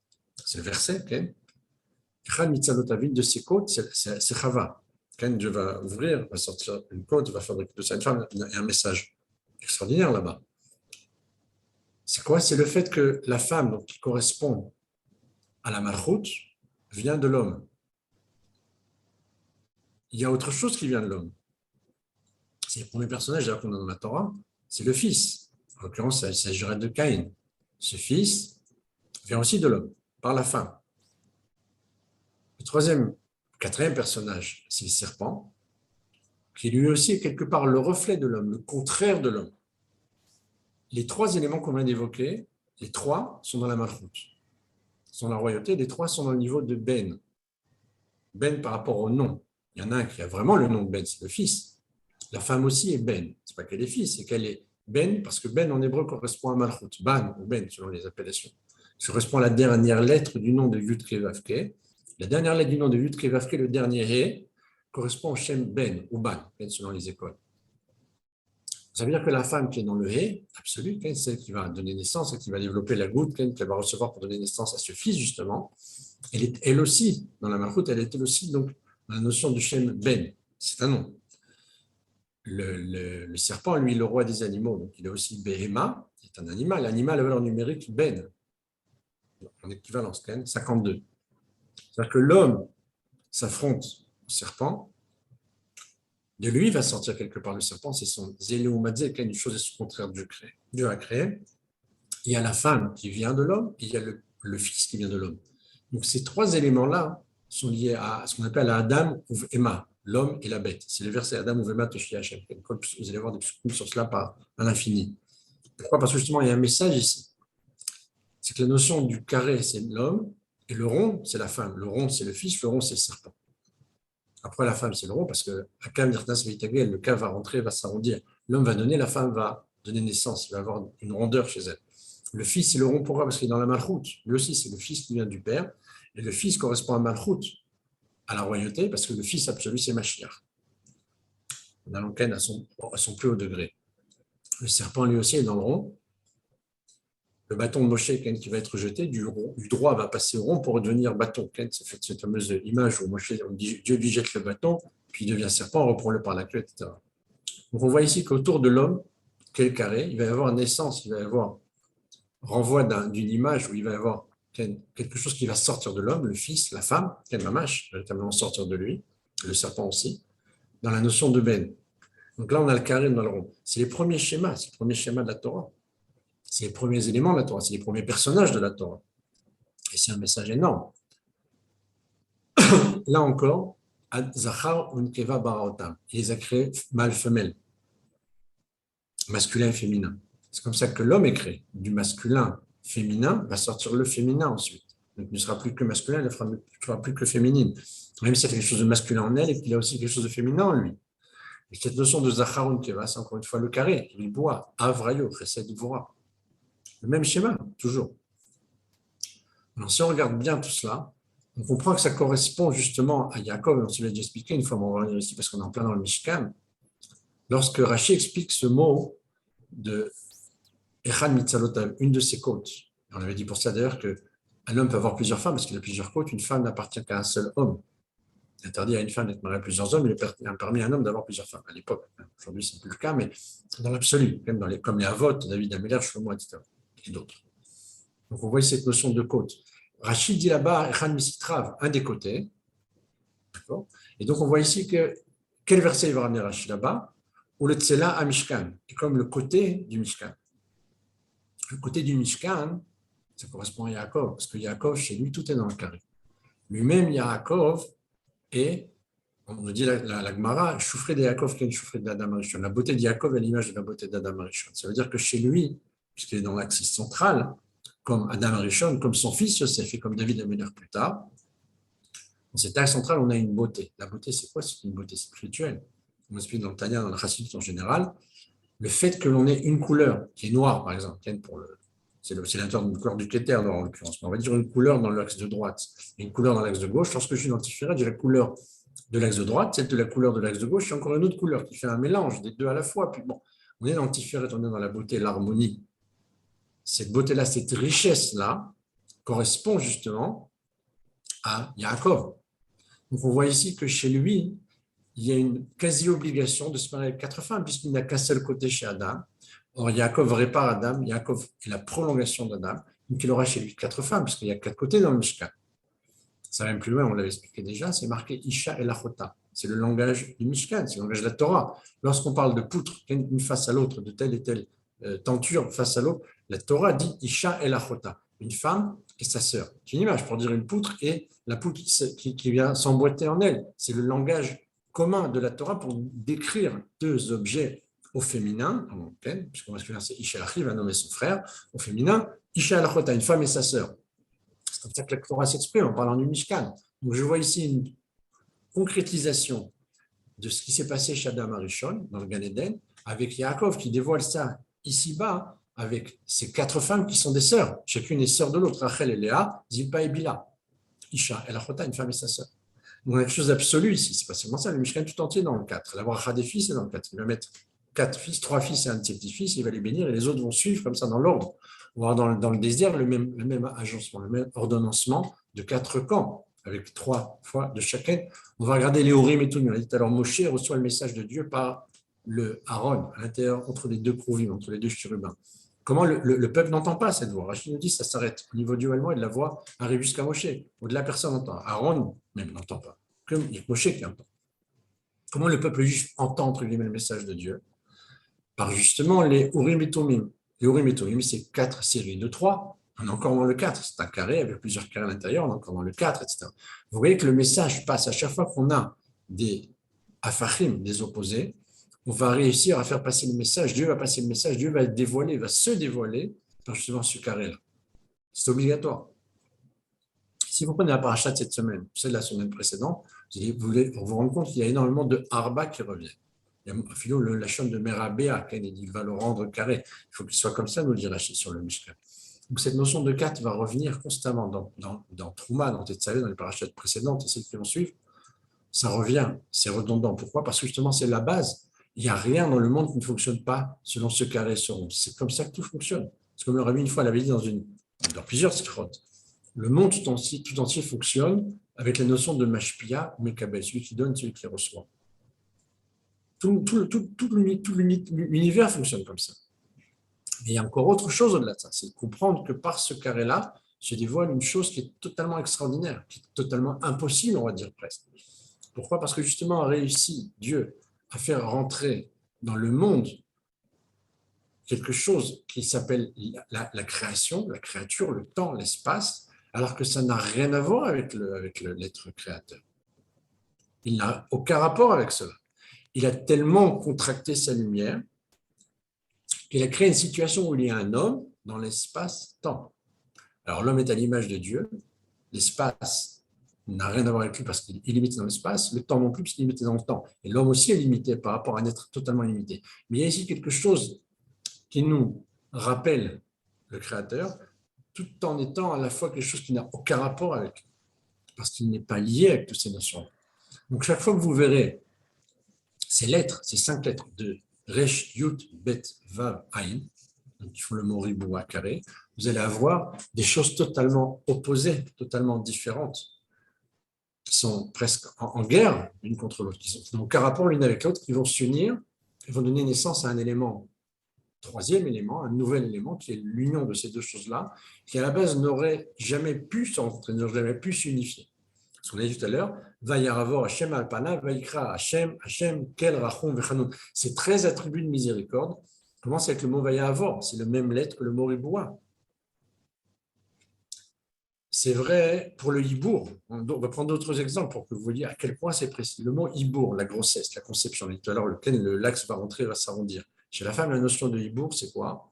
c'est le verset. De ses côtes, c'est Chava. Dieu va ouvrir, va sortir une côte, va fabriquer de ça une femme. Il y a un message extraordinaire là-bas. C'est quoi? C'est le fait que la femme, donc, qui correspond à la malchoute, vient de l'homme. il y a autre chose qui vient de l'homme. C'est le premier personnage qu'on a dans la Torah, c'est le fils. En l'occurrence, il s'agirait de Caïn. Ce fils vient aussi de l'homme, par la femme. Le quatrième personnage, c'est le serpent, qui lui aussi est quelque part le reflet de l'homme, le contraire de l'homme. Les trois éléments qu'on vient d'évoquer, les trois sont dans la malchoute, sont dans la royauté, les trois sont dans le niveau de Ben. Ben par rapport au nom. Il y en a un qui a vraiment le nom de Ben, c'est le fils. La femme aussi est Ben. Ce n'est pas qu'elle est fille, c'est qu'elle est Ben, parce que Ben en hébreu correspond à malchoute, Ban ou Ben selon les appellations. Ça correspond à la dernière lettre du nom de Yud Kei Vav Kei. La dernière lettre du nom de Yud Kei Vav Kei, le dernier He, correspond au Shem Ben ou Ban, Ben selon les écoles. Ça veut dire que la femme qui est dans le He, absolu, c'est celle qui va donner naissance, celle qui va développer la goutte, qu'elle va recevoir pour donner naissance à ce fils, justement, elle est elle aussi, dans la malchoute, elle est elle aussi, donc, dans la notion du Shem Ben. C'est un nom. Le serpent, lui, le roi des animaux, donc il est aussi Behema, c'est un animal. L'animal a valeur numérique Ben, en équivalence, 52. C'est-à-dire que l'homme s'affronte au serpent, de lui va sortir quelque part le serpent, c'est son Zéléoumadze, qui est une chose et son contraire Dieu a créé. Il y a la femme qui vient de l'homme, et il y a le fils qui vient de l'homme. Donc ces trois éléments-là sont liés à ce qu'on appelle Adam ou Emma, l'homme et la bête. C'est le verset Adam ou Emma Toshi Hashem. Vous allez voir des psukim sur cela à l'infini. Pourquoi? Parce que justement, il y a un message ici. C'est que la notion du carré, c'est l'homme, et le rond, c'est la femme. Le rond, c'est le fils, le rond, c'est le serpent. Après, la femme, c'est le rond, parce que le cas va rentrer, va s'arrondir. L'homme va donner, la femme va donner naissance, il va avoir une rondeur chez elle. Le fils, c'est le rond, pourquoi? Parce qu'il est dans la malchoute. Lui aussi, c'est le fils qui vient du père, et le fils correspond à malchoute, à la royauté, parce que le fils absolu, c'est Mashiach. On a l'enquête à son plus haut degré. Le serpent, lui aussi, est dans le rond. Le bâton de Moshe, qui va être jeté, du droit va passer au rond pour devenir bâton. C'est cette fameuse image où Dieu lui jette le bâton, puis il devient serpent, on reprend-le par la queue, etc. Donc on voit ici qu'autour de l'homme, quel carré, il va y avoir naissance, il va y avoir renvoi d'une image où il va y avoir quelque chose qui va sortir de l'homme, le fils, la femme, quel mamache, véritablement sortir de lui, le serpent aussi, dans la notion de Ben. Donc là, on a le carré dans le rond. C'est les premiers schémas, c'est le premier schéma de la Torah. C'est les premiers éléments de la Torah, c'est les premiers personnages de la Torah. Et c'est un message énorme. Là encore, Zachar unkeva baraotam. Il les a créés mâle-femelle, masculin et féminin. C'est comme ça que l'homme est créé. Du masculin féminin va sortir le féminin ensuite. Donc il ne sera plus que masculin, il ne sera plus que féminine. Même s'il y a quelque chose de masculin en elle et qu'il a aussi quelque chose de féminin en lui. Et cette notion de Zachar unkeva, c'est encore une fois le carré, il boit, avrayo, chesed vora. Le même schéma, toujours. Alors, si on regarde bien tout cela, on comprend que ça correspond justement à Yaakov, on se l'a déjà expliqué une fois, mais on va revenir ici parce qu'on est en plein dans le Mishkan. Lorsque Rashi explique ce mot de Echad Mitzalotav, une de ses côtes, on avait dit pour ça d'ailleurs qu'un homme peut avoir plusieurs femmes parce qu'il a plusieurs côtes, une femme n'appartient qu'à un seul homme. Il est interdit à une femme d'être mariée à plusieurs hommes, il est permis à un homme d'avoir plusieurs femmes à l'époque. Aujourd'hui, ce n'est plus le cas, mais dans l'absolu, comme les Avot, David Améler, Shlomo, etc. et d'autres. Donc on voit cette notion de côte. Rachid dit là-bas, Echan Misitrav, un des côtés. D'accord. Et donc on voit ici que, quel verset il va ramener Rachid là-bas? Ou le Tsela à Mishkan, et comme le côté du Mishkan. Le côté du Mishkan, ça correspond à Yaakov, parce que Yaakov, chez lui, tout est dans le carré. Lui-même, Yaakov, et on nous dit la Gemara, Choufré de Yaakov, qui est Choufré d'Adam Arishon. La beauté de Yaakov est l'image de la beauté d'Adam Arishon. Ça veut dire que chez lui, puisqu'il est dans l'axe central, comme Adam Arishon, comme son fils Yosef et comme David Améler plus tard, dans cet axe central, on a une beauté. La beauté, c'est quoi? C'est une beauté spirituelle. On explique dans le Tanya, dans la Chassidut en général, le fait que l'on ait une couleur qui est noire, par exemple, c'est l'oscillateur d'une couleur du Keter, en l'occurrence, mais on va dire une couleur dans l'axe de droite et une couleur dans l'axe de gauche. Lorsque je identifierai, j'ai la couleur de l'axe de droite, celle de la couleur de l'axe de gauche, et encore une autre couleur qui fait un mélange des deux à la fois. Puis bon, on identifierait, on est dans la beauté, l'harmonie. Cette beauté-là, cette richesse-là, correspond justement à Yaakov. Donc on voit ici que chez lui, il y a une quasi-obligation de se marier avec 4 femmes, puisqu'il n'a qu'un seul côté chez Adam. Or, Yaakov répare Adam, Yaakov est la prolongation d'Adam, donc il aura chez lui 4 femmes, puisqu'il y a 4 côtés dans le Mishkan. Ça va même plus loin, on l'avait expliqué déjà, c'est marqué Isha et Lachota. C'est le langage du Mishkan, c'est le langage de la Torah. Lorsqu'on parle de poutres, une face à l'autre, de telle et telle tenture face à l'autre, la Torah dit Isha el achota, une femme et sa sœur. C'est une image pour dire une poutre et la poutre qui vient s'emboîter en elle. C'est le langage commun de la Torah pour décrire deux objets au féminin, puisqu'au masculin c'est Isha el va nommer son frère, au féminin, Isha el achota, une femme et sa sœur. C'est comme ça que la Torah s'exprime en parlant du Mishkan. Donc je vois ici une concrétisation de ce qui s'est passé chez Adam Arishon, dans le Gan Eden, avec Yaakov qui dévoile ça ici-bas, avec ces quatre femmes qui sont des sœurs. Chacune est sœur de l'autre, Rachel et Léa, Zilpa et Bila. Isha, El Achota, une femme et sa sœur. Donc on a quelque chose d'absolu ici, c'est pas seulement ça, le Mishkan tout entier dans le 4. La bracha des fils est dans le 4. Il va mettre 4 fils, 3 fils et un de ses petits-fils, il va les bénir et les autres vont suivre comme ça dans l'ordre. On va avoir dans le désert le même agencement, le même ordonnancement de 4 camps, avec 3 fois de chacun. On va regarder les Urim et Tumim. On a dit alors Moshe reçoit le message de Dieu par le Aaron, à l'intérieur, entre les deux Kruvim, entre les deux chérubins. Comment le peuple n'entend pas cette voix? Rachid nous dit ça s'arrête au niveau du allemand et de la voix arrive jusqu'à Moshe. Au-delà, personne n'entend. Aaron même n'entend pas. Comme il y a Moshe qui entend. Comment le peuple juif entend entre guillemets le message de Dieu? Par justement les Urim et Tumim. Les Urim et Tumim, c'est 4 séries de 3. On est encore dans le 4. C'est un carré avec plusieurs carrés à l'intérieur. On est encore dans le 4, etc. Vous voyez que le message passe à chaque fois qu'on a des afachim, des opposés. On va réussir à faire passer le message. Dieu va passer le message. Dieu va dévoiler, va se dévoiler par justement ce carré-là. C'est obligatoire. Si vous prenez la paracha de cette semaine, celle de la semaine précédente, vous vous rendez compte qu'il y a énormément de harba qui reviennent. Il y a Philo, la chaîne de Merabéa, il va le rendre carré. Il faut qu'il soit comme ça, nous dit Rachid sur le Mishkan. Donc cette notion de 4 va revenir constamment dans Trouma, dans Tetzavé, dans les parachats précédentes et celles qui vont suivre. Ça revient, c'est redondant. Pourquoi? Parce que justement, c'est la base. Il n'y a rien dans le monde qui ne fonctionne pas selon ce carré, ce rond. C'est comme ça que tout fonctionne. C'est comme le Rabbi une fois l'avait dit dans plusieurs sikhot. Le monde tout entier fonctionne avec la notion de mashpia, mekabel, celui qui donne, celui qui reçoit. Tout l'univers fonctionne comme ça. Mais il y a encore autre chose au-delà de ça, c'est de comprendre que par ce carré-là se dévoile une chose qui est totalement extraordinaire, qui est totalement impossible, on va dire presque. Pourquoi? Parce que justement, a réussi Dieu à faire rentrer dans le monde quelque chose qui s'appelle la création, la créature, le temps, l'espace, alors que ça n'a rien à voir avec l'être créateur. Il n'a aucun rapport avec cela. Il a tellement contracté sa lumière qu'il a créé une situation où il y a un homme dans l'espace-temps. Alors l'homme est à l'image de Dieu, l'espace n'a rien à voir avec lui parce qu'il est limité dans l'espace, le temps non plus parce qu'il est limité dans le temps. Et l'homme aussi est limité par rapport à un être totalement limité. Mais il y a ici quelque chose qui nous rappelle le Créateur, tout en étant à la fois quelque chose qui n'a aucun rapport avec lui, parce qu'il n'est pas lié avec toutes ces notions. Donc chaque fois que vous verrez ces lettres, ces 5 lettres de Resh, Yud, Bet, Vav, Aïn, qui font le mot riboua carré, vous allez avoir des choses totalement opposées, totalement différentes, qui sont presque en guerre l'une contre l'autre, qui n'ont aucun rapport l'une avec l'autre, qui vont s'unir et vont donner naissance à un élément, troisième élément, un nouvel élément, qui est l'union de ces deux choses-là, qui à la base n'aurait jamais pu se rencontrer, n'aurait jamais pu s'unifier. Ce qu'on a dit tout à l'heure, Vayaravor Hashem Alpana, Vaikra Hashem, Hashem, Kel, Rachum, Vechanoun. Ces 13 attributs de miséricorde commencent avec le mot Vayaravor, c'est le même lettre que le mot Riboua. C'est vrai pour le Hibour. On va prendre d'autres exemples pour que vous voyez à quel point c'est précis. Le mot Hibour, la grossesse, la conception, tout à l'heure, l'axe va rentrer, va s'arrondir. Chez la femme, la notion de Hibour, c'est quoi?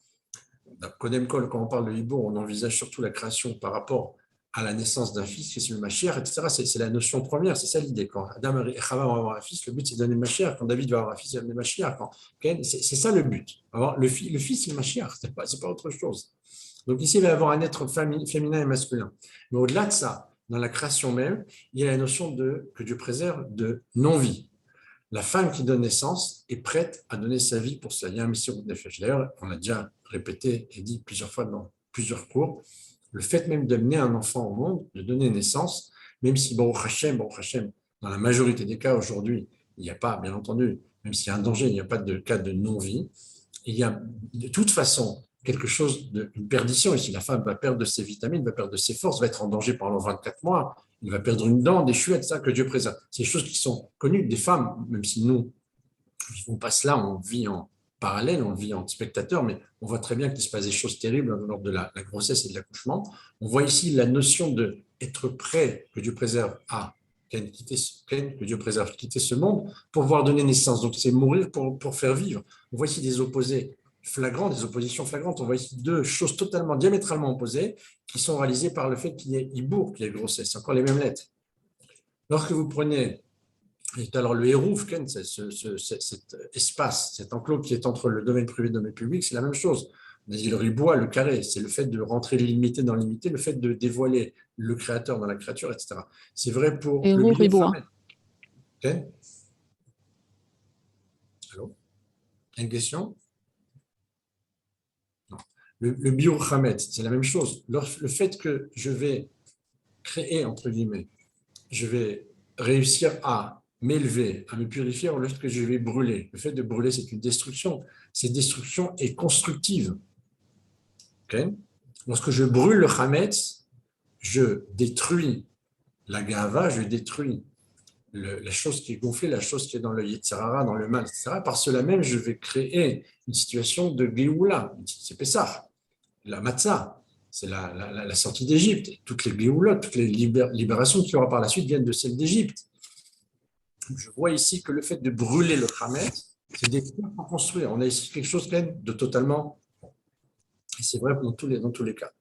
Kodem Kol, quand on parle de Hibour, on envisage surtout la création par rapport à la naissance d'un fils, qui est le Mashiach, etc. C'est la notion première, c'est ça l'idée. Quand Adam et Chava vont avoir un fils, le but c'est de donner le Mashiach. Quand David va avoir un fils, il va donner le Mashiach. C'est ça le but. Alors, le fils, c'est le Mashiach, c'est pas autre chose. Donc ici, il va y avoir un être féminin et masculin. Mais au-delà de ça, dans la création même, il y a la notion que Dieu préserve de non-vie. La femme qui donne naissance est prête à donner sa vie pour cela. Il y a un messire de Nefesh. D'ailleurs, on l'a déjà répété et dit plusieurs fois dans plusieurs cours, le fait même d'amener un enfant au monde, de donner naissance, même si, Baruch Hashem, dans la majorité des cas aujourd'hui, il n'y a pas, bien entendu, même s'il y a un danger, il n'y a pas de cas de non-vie, il y a de toute façon quelque chose, une perdition ici. La femme va perdre de ses vitamines, va perdre de ses forces, va être en danger pendant 24 mois. Il va perdre une dent, des cheveux, ça que Dieu préserve. C'est des choses qui sont connues des femmes, même si nous, ne vivons pas cela, on vit en parallèle, on vit en spectateur, mais on voit très bien qu'il se passe des choses terribles lors de la grossesse et de l'accouchement. On voit ici la notion d'être prêt, que Dieu préserve à que Dieu préserve, quitter ce monde pour pouvoir donner naissance. Donc c'est mourir pour faire vivre. On voit ici des opposés flagrants, des oppositions flagrantes. On voit ici deux choses totalement, diamétralement opposées qui sont réalisées par le fait qu'il y ait hibour, qu'il y ait grossesse. C'est encore les mêmes lettres. Lorsque vous prenez alors le hérouf, cet espace, cet enclos qui est entre le domaine privé et le domaine public, c'est la même chose. On a dit le ribois, le carré, c'est le fait de rentrer l'illimité dans l'illimité, le fait de dévoiler le créateur dans la créature, etc. C'est vrai pour Et le riboua. bio. Okay. Allô? Une question? Non. Le bio-Hamet, c'est la même chose. Le fait que je vais créer, entre guillemets, je vais réussir à m'élever, à me purifier lorsque je vais brûler. Le fait de brûler, c'est une destruction. Cette destruction est constructive. Okay? Lorsque je brûle le Hametz, je détruis la Gava, je détruis la chose qui est gonflée, la chose qui est dans le Yetzirara, dans le mal, etc. Par cela même, je vais créer une situation de Géoula. C'est Pessah, la Matzah. C'est la sortie d'Égypte. Toutes les Géoulottes, toutes les libérations qu'il y aura par la suite viennent de celle d'Égypte. Je vois ici que le fait de brûler le Hametz, c'est détruire pour construire. On a ici quelque chose de totalement, et c'est vrai dans tous les cas.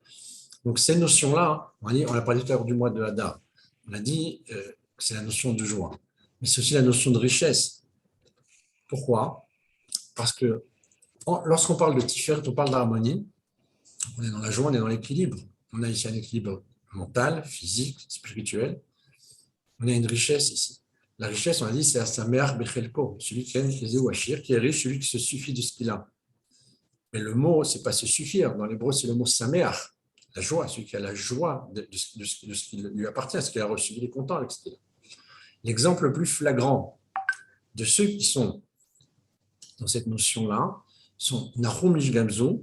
Donc ces notions-là, on a parlé tout à l'heure du mois de Hadar. On a dit que c'est la notion de joie, mais c'est aussi la notion de richesse. Pourquoi? Parce que lorsqu'on parle de Tiferet, on parle d'harmonie, on est dans la joie, on est dans l'équilibre. On a ici un équilibre mental, physique, spirituel. On a une richesse ici. La richesse, on a dit, c'est Asameach Bechelko, celui qui est riche, celui qui se suffit de ce qu'il a. Mais le mot, c'est pas se suffire. Dans l'hébreu, c'est le mot Sameach, la joie, celui qui a la joie de ce qui lui appartient, ce qu'il a reçu, il est content avec ce qu'il a. L'exemple le plus flagrant de ceux qui sont dans cette notion-là sont Nahum Ish Gamzu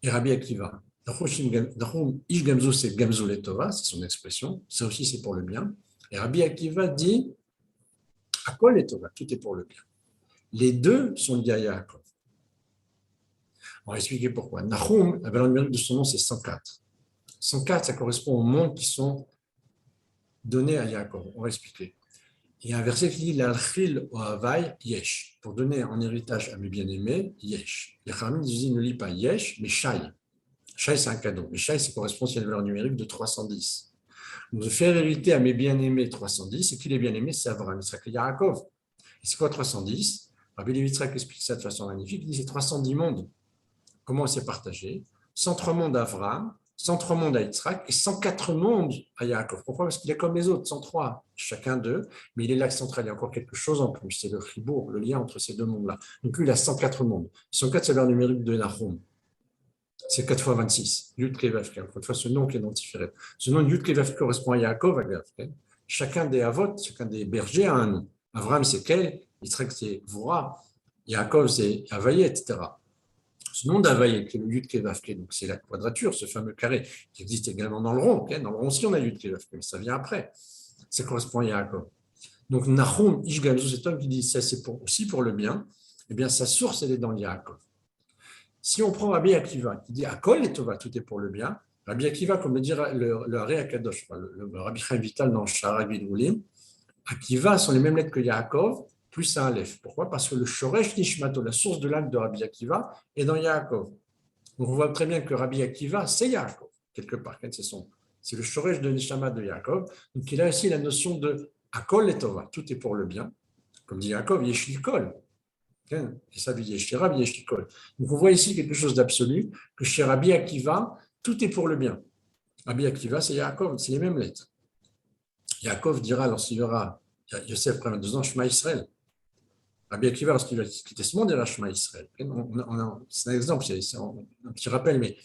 et Rabbi Akiva. Nahum Ish Gamzu, c'est Gamzu Letova, c'est son expression. Ça aussi, c'est pour le bien. Et Rabbi Akiva dit Akol Letova, tout est pour le bien. Les deux sont liés à Yaakov. On va expliquer pourquoi. Nahum, la valeur numérique de son nom, c'est 104. 104, ça correspond aux mondes qui sont donnés à Yaakov. On va expliquer. Il y a un verset qui dit L'alchil o havai yesh. Pour donner en héritage à mes bien-aimés, yesh. Les Khamim disent ne lit pas yesh, mais shai. Shai, c'est un cadeau. Mais shai, ça correspond à une valeur numérique de 310. Donc, de faire hériter à mes bien-aimés 310, et qui les bien-aimés, c'est Abraham, Yitzhak et Yaakov. Et c'est quoi 310? Rabbi Levi Yitzhak explique ça de façon magnifique. Il dit c'est 310 mondes. Comment c'est partagé? 103 mondes à Abraham, 103 mondes à Yitzhak et 104 mondes à Yaakov. Pourquoi? Parce qu'il est comme les autres, 103, chacun d'eux, mais il est l'axe central. Il y a encore quelque chose en plus, c'est le chibour, le lien entre ces deux mondes-là. Donc lui, il a 104 mondes. 104, c'est le numérique de Nahum. C'est 4 fois 26. Yud Kevavke. Encore une fois, ce nom qui est identifié. Ce nom Yud Kevavke correspond à Yaakov, à Gavke. Chacun des Avot, chacun des bergers a un nom. Avraham, c'est Kel, Yitzhak, c'est Vora, Yaakov, c'est Avaye, etc. Ce nom d'Avaye, qui est le Yud Kevavke, donc c'est la quadrature, ce fameux carré, qui existe également dans le rond. Okay, dans le rond aussi, on a Yud Kevavke, mais ça vient après. Ça correspond à Yaakov. Donc Nahum Ish Gamzu, cet homme qui dit ça, c'est aussi pour le bien, eh bien sa source, elle est dans Yaakov. Si on prend Rabbi Akiva, qui dit Akol et Tova, tout est pour le bien, Rabbi Akiva, comme le dit le Haré Akadosh, le Rabbi Chaim Vital dans Shara Gilulim, Akiva sont les mêmes lettres que Yaakov, plus un Aleph. Pourquoi? Parce que le Shoresh Nishmato, la source de l'âme de Rabbi Akiva, est dans Yaakov. Donc on voit très bien que Rabbi Akiva, c'est Yaakov, quelque part. C'est le Shoresh de Nishama de Yaakov. Donc il a aussi la notion de Akol et Tova, tout est pour le bien. Comme dit Yaakov, Yeshil Kol. Et ça, Yeshira, Yeshikol. Donc on voit ici quelque chose d'absolu, que chez Rabbi Akiva, tout est pour le bien. Rabbi Akiva, c'est Yaakov, c'est les mêmes lettres. Yaakov dira, lorsqu'il verra Yosef après 22 ans, Shema Israël. Rabbi Akiva, lorsqu'il va quitter ce monde, dira Shema Israël. C'est un exemple, c'est un petit rappel, mais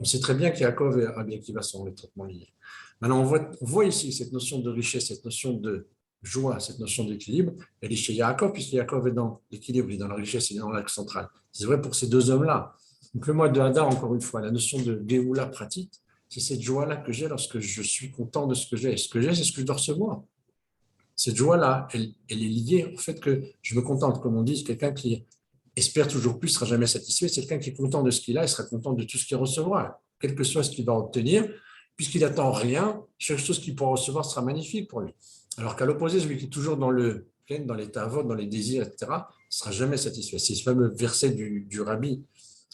on sait très bien qu'Yaakov et Rabbi Akiva sont étroitement liés. Maintenant, on voit ici cette notion de richesse, cette notion de joie, cette notion d'équilibre, elle est chez Yaakov, puisque Yaakov est dans l'équilibre, il est dans la richesse, il est dans l'axe central. C'est vrai pour ces deux hommes-là. Donc, le mois de Hadar, encore une fois, la notion de Géoula pratique, c'est cette joie-là que j'ai lorsque je suis content de ce que j'ai. Et ce que j'ai, c'est ce que je dois recevoir. Cette joie-là, elle est liée au fait que je me contente. Comme on dit, quelqu'un qui espère toujours plus ne sera jamais satisfait. C'est quelqu'un qui est content de ce qu'il a, il sera content de tout ce qu'il recevra, quel que soit ce qu'il va obtenir, puisqu'il n'attend rien, chaque chose qu'il pourra recevoir sera magnifique pour lui. Alors qu'à l'opposé, celui qui est toujours dans les tavot, dans les désirs, etc., ne sera jamais satisfait. C'est ce fameux verset du Rabbi,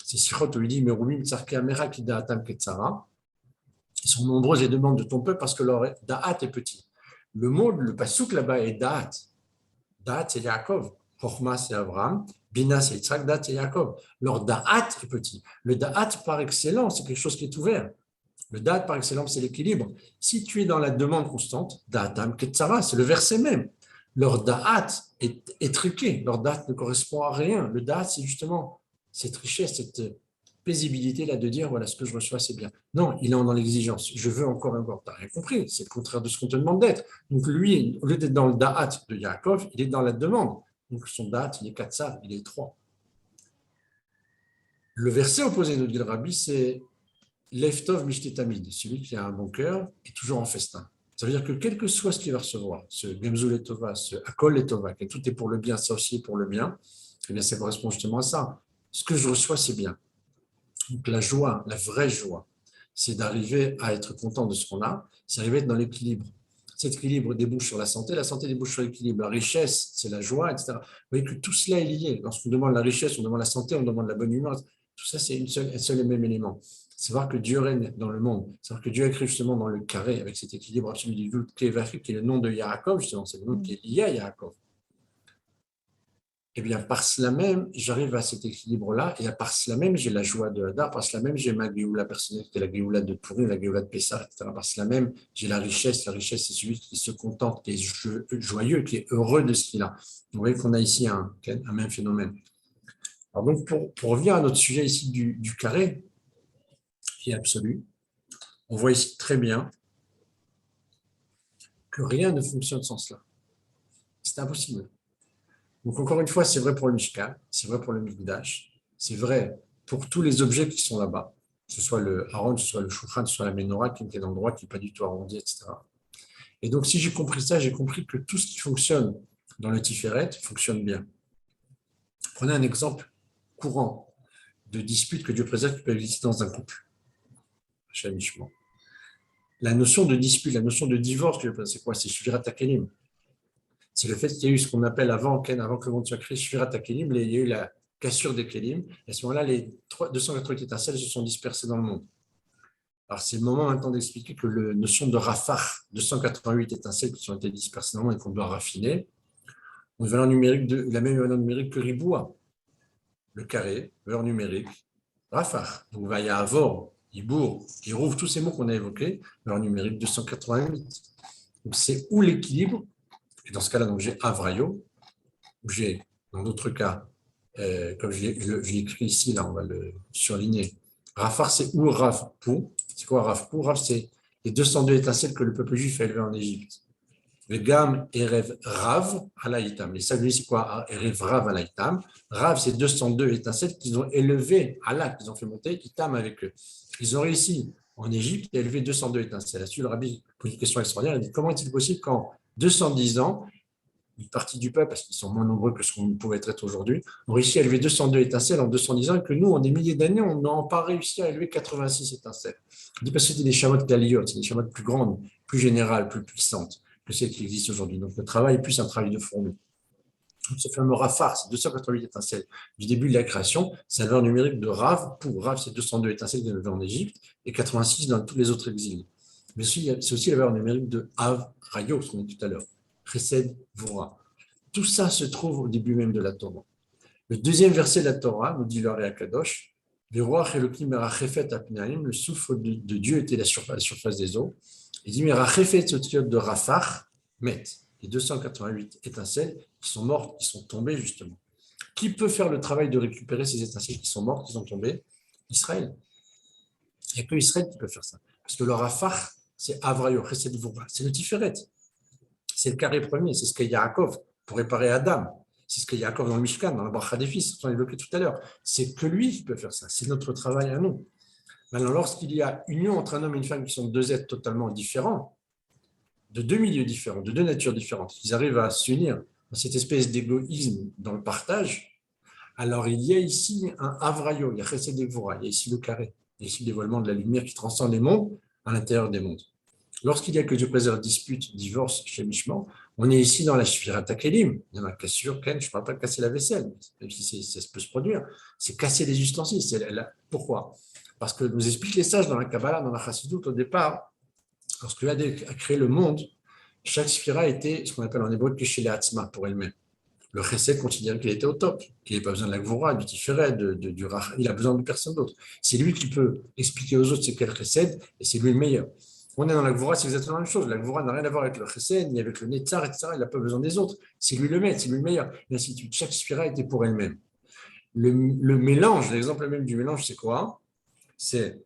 c'est Sichot où il dit Merumim tsarke amera ki da'atam ketzara. Ils sont nombreuses les demandes de ton peuple parce que leur da'at est petit. Le mot, le pasouk là-bas est da'at. Da'at, c'est Yaakov. Chochma, c'est Abraham. Bina, c'est Yitzhak. Da'at, c'est Yaakov. Leur da'at est petit. Le da'at, par excellence, c'est quelque chose qui est ouvert. Le da'at, par excellence, c'est l'équilibre. Si tu es dans la demande constante, da'atam ketzara, c'est le verset même. Leur da'at est truqué. Leur da'at ne correspond à rien. Le da'at, c'est justement cette richesse, cette paisibilité-là de dire, voilà, ce que je reçois, c'est bien. Non, il est dans l'exigence. Je veux encore. Tu n'as rien compris. C'est le contraire de ce qu'on te demande d'être. Donc lui, au lieu d'être dans le da'at de Yaakov, il est dans la demande. Donc son da'at, il est katsar, il est 3. Le verset opposé de notre Rabbi, c'est Leftov Mishtétamid, celui qui a un bon cœur est toujours en festin. Ça veut dire que quel que soit ce qu'il va recevoir, ce Gemzul et Tova, ce Akol et Tova, que tout est pour le bien, ça aussi est pour le bien, eh bien ça correspond justement à ça. Ce que je reçois, c'est bien. Donc la joie, la vraie joie, c'est d'arriver à être content de ce qu'on a, c'est d'arriver à être dans l'équilibre. Cet équilibre débouche sur la santé débouche sur l'équilibre. La richesse, c'est la joie, etc. Vous voyez que tout cela est lié. Lorsqu'on demande la richesse, on demande la santé, on demande la bonne humeur. Tout ça, c'est un seul et même élément. C'est voir que Dieu règne dans le monde. C'est voir que Dieu a créé justement dans le carré, avec cet équilibre absolu du Yud Kevafik, qui est le nom de Yaakov, justement, c'est le nom qui est lié à Yaakov. Eh bien, par cela même, j'arrive à cet équilibre-là, et à par cela même, j'ai la joie de Hadar, par cela même, j'ai ma Géoula personnelle, qui est la Géoula de Purim, la Géoula de Pessah, etc. Par cela même, j'ai la richesse, c'est celui qui se contente, qui est joyeux, qui est heureux de ce qu'il a. Vous voyez qu'on a ici un même phénomène. Alors donc, pour revenir à notre sujet ici du carré, qui est absolu, on voit ici très bien que rien ne fonctionne sans cela. C'est impossible. Donc, encore une fois, c'est vrai pour le Mishkan, c'est vrai pour le Mikdash, c'est vrai pour tous les objets qui sont là-bas, que ce soit le Haron, que ce soit le Shulchan, que ce soit la Menorah qui est dans le droit, qui n'est pas du tout arrondi, etc. Et donc, si j'ai compris ça, j'ai compris que tout ce qui fonctionne dans le Tiferet fonctionne bien. Prenez un exemple courant de dispute que Dieu préserve qui peut exister dans un couple. La notion de dispute, la notion de divorce, c'est quoi? C'est Shvirat HaKelim. C'est le fait qu'il y a eu ce qu'on appelle avant que le monde soit créé, Shvirat HaKelim, il y a eu la cassure des Kelim. À ce moment-là, les 288 étincelles se sont dispersées dans le monde. Alors, c'est le moment maintenant d'expliquer que la notion de rafar, 288 étincelles qui ont été dispersées dans le monde et qu'on doit raffiner, on a la même valeur numérique que Riboua, le carré, valeur numérique, rafar. Donc, Vaya Avor, Ibour, Irouv, tous ces mots qu'on a évoqués, valeur numérique 288. Donc, c'est où l'équilibre. Et dans ce cas-là, donc j'ai Avrayo, où j'ai, dans d'autres cas, comme je l'ai écrit ici, là, on va le surligner. Rafar, c'est où Rav Pou. C'est quoi Rav Pou? Rav, c'est les 202 étincelles que le peuple juif a élevées en Égypte. Le Gam, Erev Rav, Alaïtam. Les salués, c'est quoi Erev Rav, Alaïtam. Rav, c'est 202 étincelles qu'ils ont élevées, Allah, qu'ils ont fait monter, Itam avec eux. Ils ont réussi en Égypte à élever 202 étincelles. Là-dessus, le rabbi pose une question extraordinaire. Il dit comment est-il possible qu'en 210 ans, une partie du peuple, parce qu'ils sont moins nombreux que ce qu'on pouvait être aujourd'hui, ont réussi à élever 202 étincelles en 210 ans, et que nous, en des milliers d'années, on n'a pas réussi à élever 86 étincelles. On dit parce que c'était des chamottes galiotes, c'est des chamottes plus grandes, plus générales, plus puissantes que celles qui existent aujourd'hui. Donc le travail est plus un travail de fourmi. Ce fameux Rafar, c'est 288 étincelles du début de la création, c'est la valeur numérique de Rav. Pour Rav, c'est 202 étincelles qui élevées en Égypte et 86 dans tous les autres exils. Mais c'est aussi la valeur numérique de Av Rayo, ce qu'on a dit tout à l'heure. Chesed, Vora. Tout ça se trouve au début même de la Torah. Le deuxième verset de la Torah nous dit l'Oré Akadosh, le souffle de Dieu était la surface des eaux. Il dit, de Rafah, met, les 288 étincelles qui sont mortes, qui sont tombées justement. Qui peut faire le travail de récupérer ces étincelles qui sont mortes, qui sont tombées? Israël. Il n'y a que Israël qui peut faire ça. Parce que le Rafah, c'est Avrayo, c'est le Tiferet. C'est le carré premier, c'est ce qu'est Yaakov pour réparer Adam. C'est ce qu'il y a encore dans le Mishkan, dans la Bracha des fils, on l'a évoqué tout à l'heure. C'est que lui qui peut faire ça. C'est notre travail à nous. Maintenant, lorsqu'il y a union entre un homme et une femme qui sont deux êtres totalement différents, de deux milieux différents, de deux natures différentes, ils arrivent à s'unir dans cette espèce d'égoïsme dans le partage, alors il y a ici un avrayo, il y a Chesed et Gvura, il y a ici le carré, il y a ici le dévoilement de la lumière qui transcende les mondes à l'intérieur des mondes. Lorsqu'il y a que Dieu préserve, dispute, divorce chez Mishman, on est ici dans la Shvirat HaKelim. Il y en a cassure, Ken, je ne parle pas de casser la vaisselle, même si ça peut se produire, c'est casser les ustensiles. Pourquoi? Parce que nous expliquent les sages dans la Kabbalah, dans la Chassidut, au départ, lorsque Dieu a créé le monde, chaque Sphira était ce qu'on appelle en hébreu Keshelé Atzma pour elle-même. Le Chesed considère qu'il était au top, qu'il n'a pas besoin de la Gvura, du Tiferet, du Rach, il a besoin de personne d'autre. C'est lui qui peut expliquer aux autres c'est quel Chesed, et c'est lui le meilleur. On est dans la Gvura, c'est exactement la même chose. La Gvura n'a rien à voir avec le Chesed, ni avec le Netzar, etc. Il n'a pas besoin des autres. C'est lui le maître, c'est lui le meilleur. Et ainsi de suite. Chaque Sphira était pour elle-même. Le mélange, l'exemple même du mélange, c'est quoi? C'est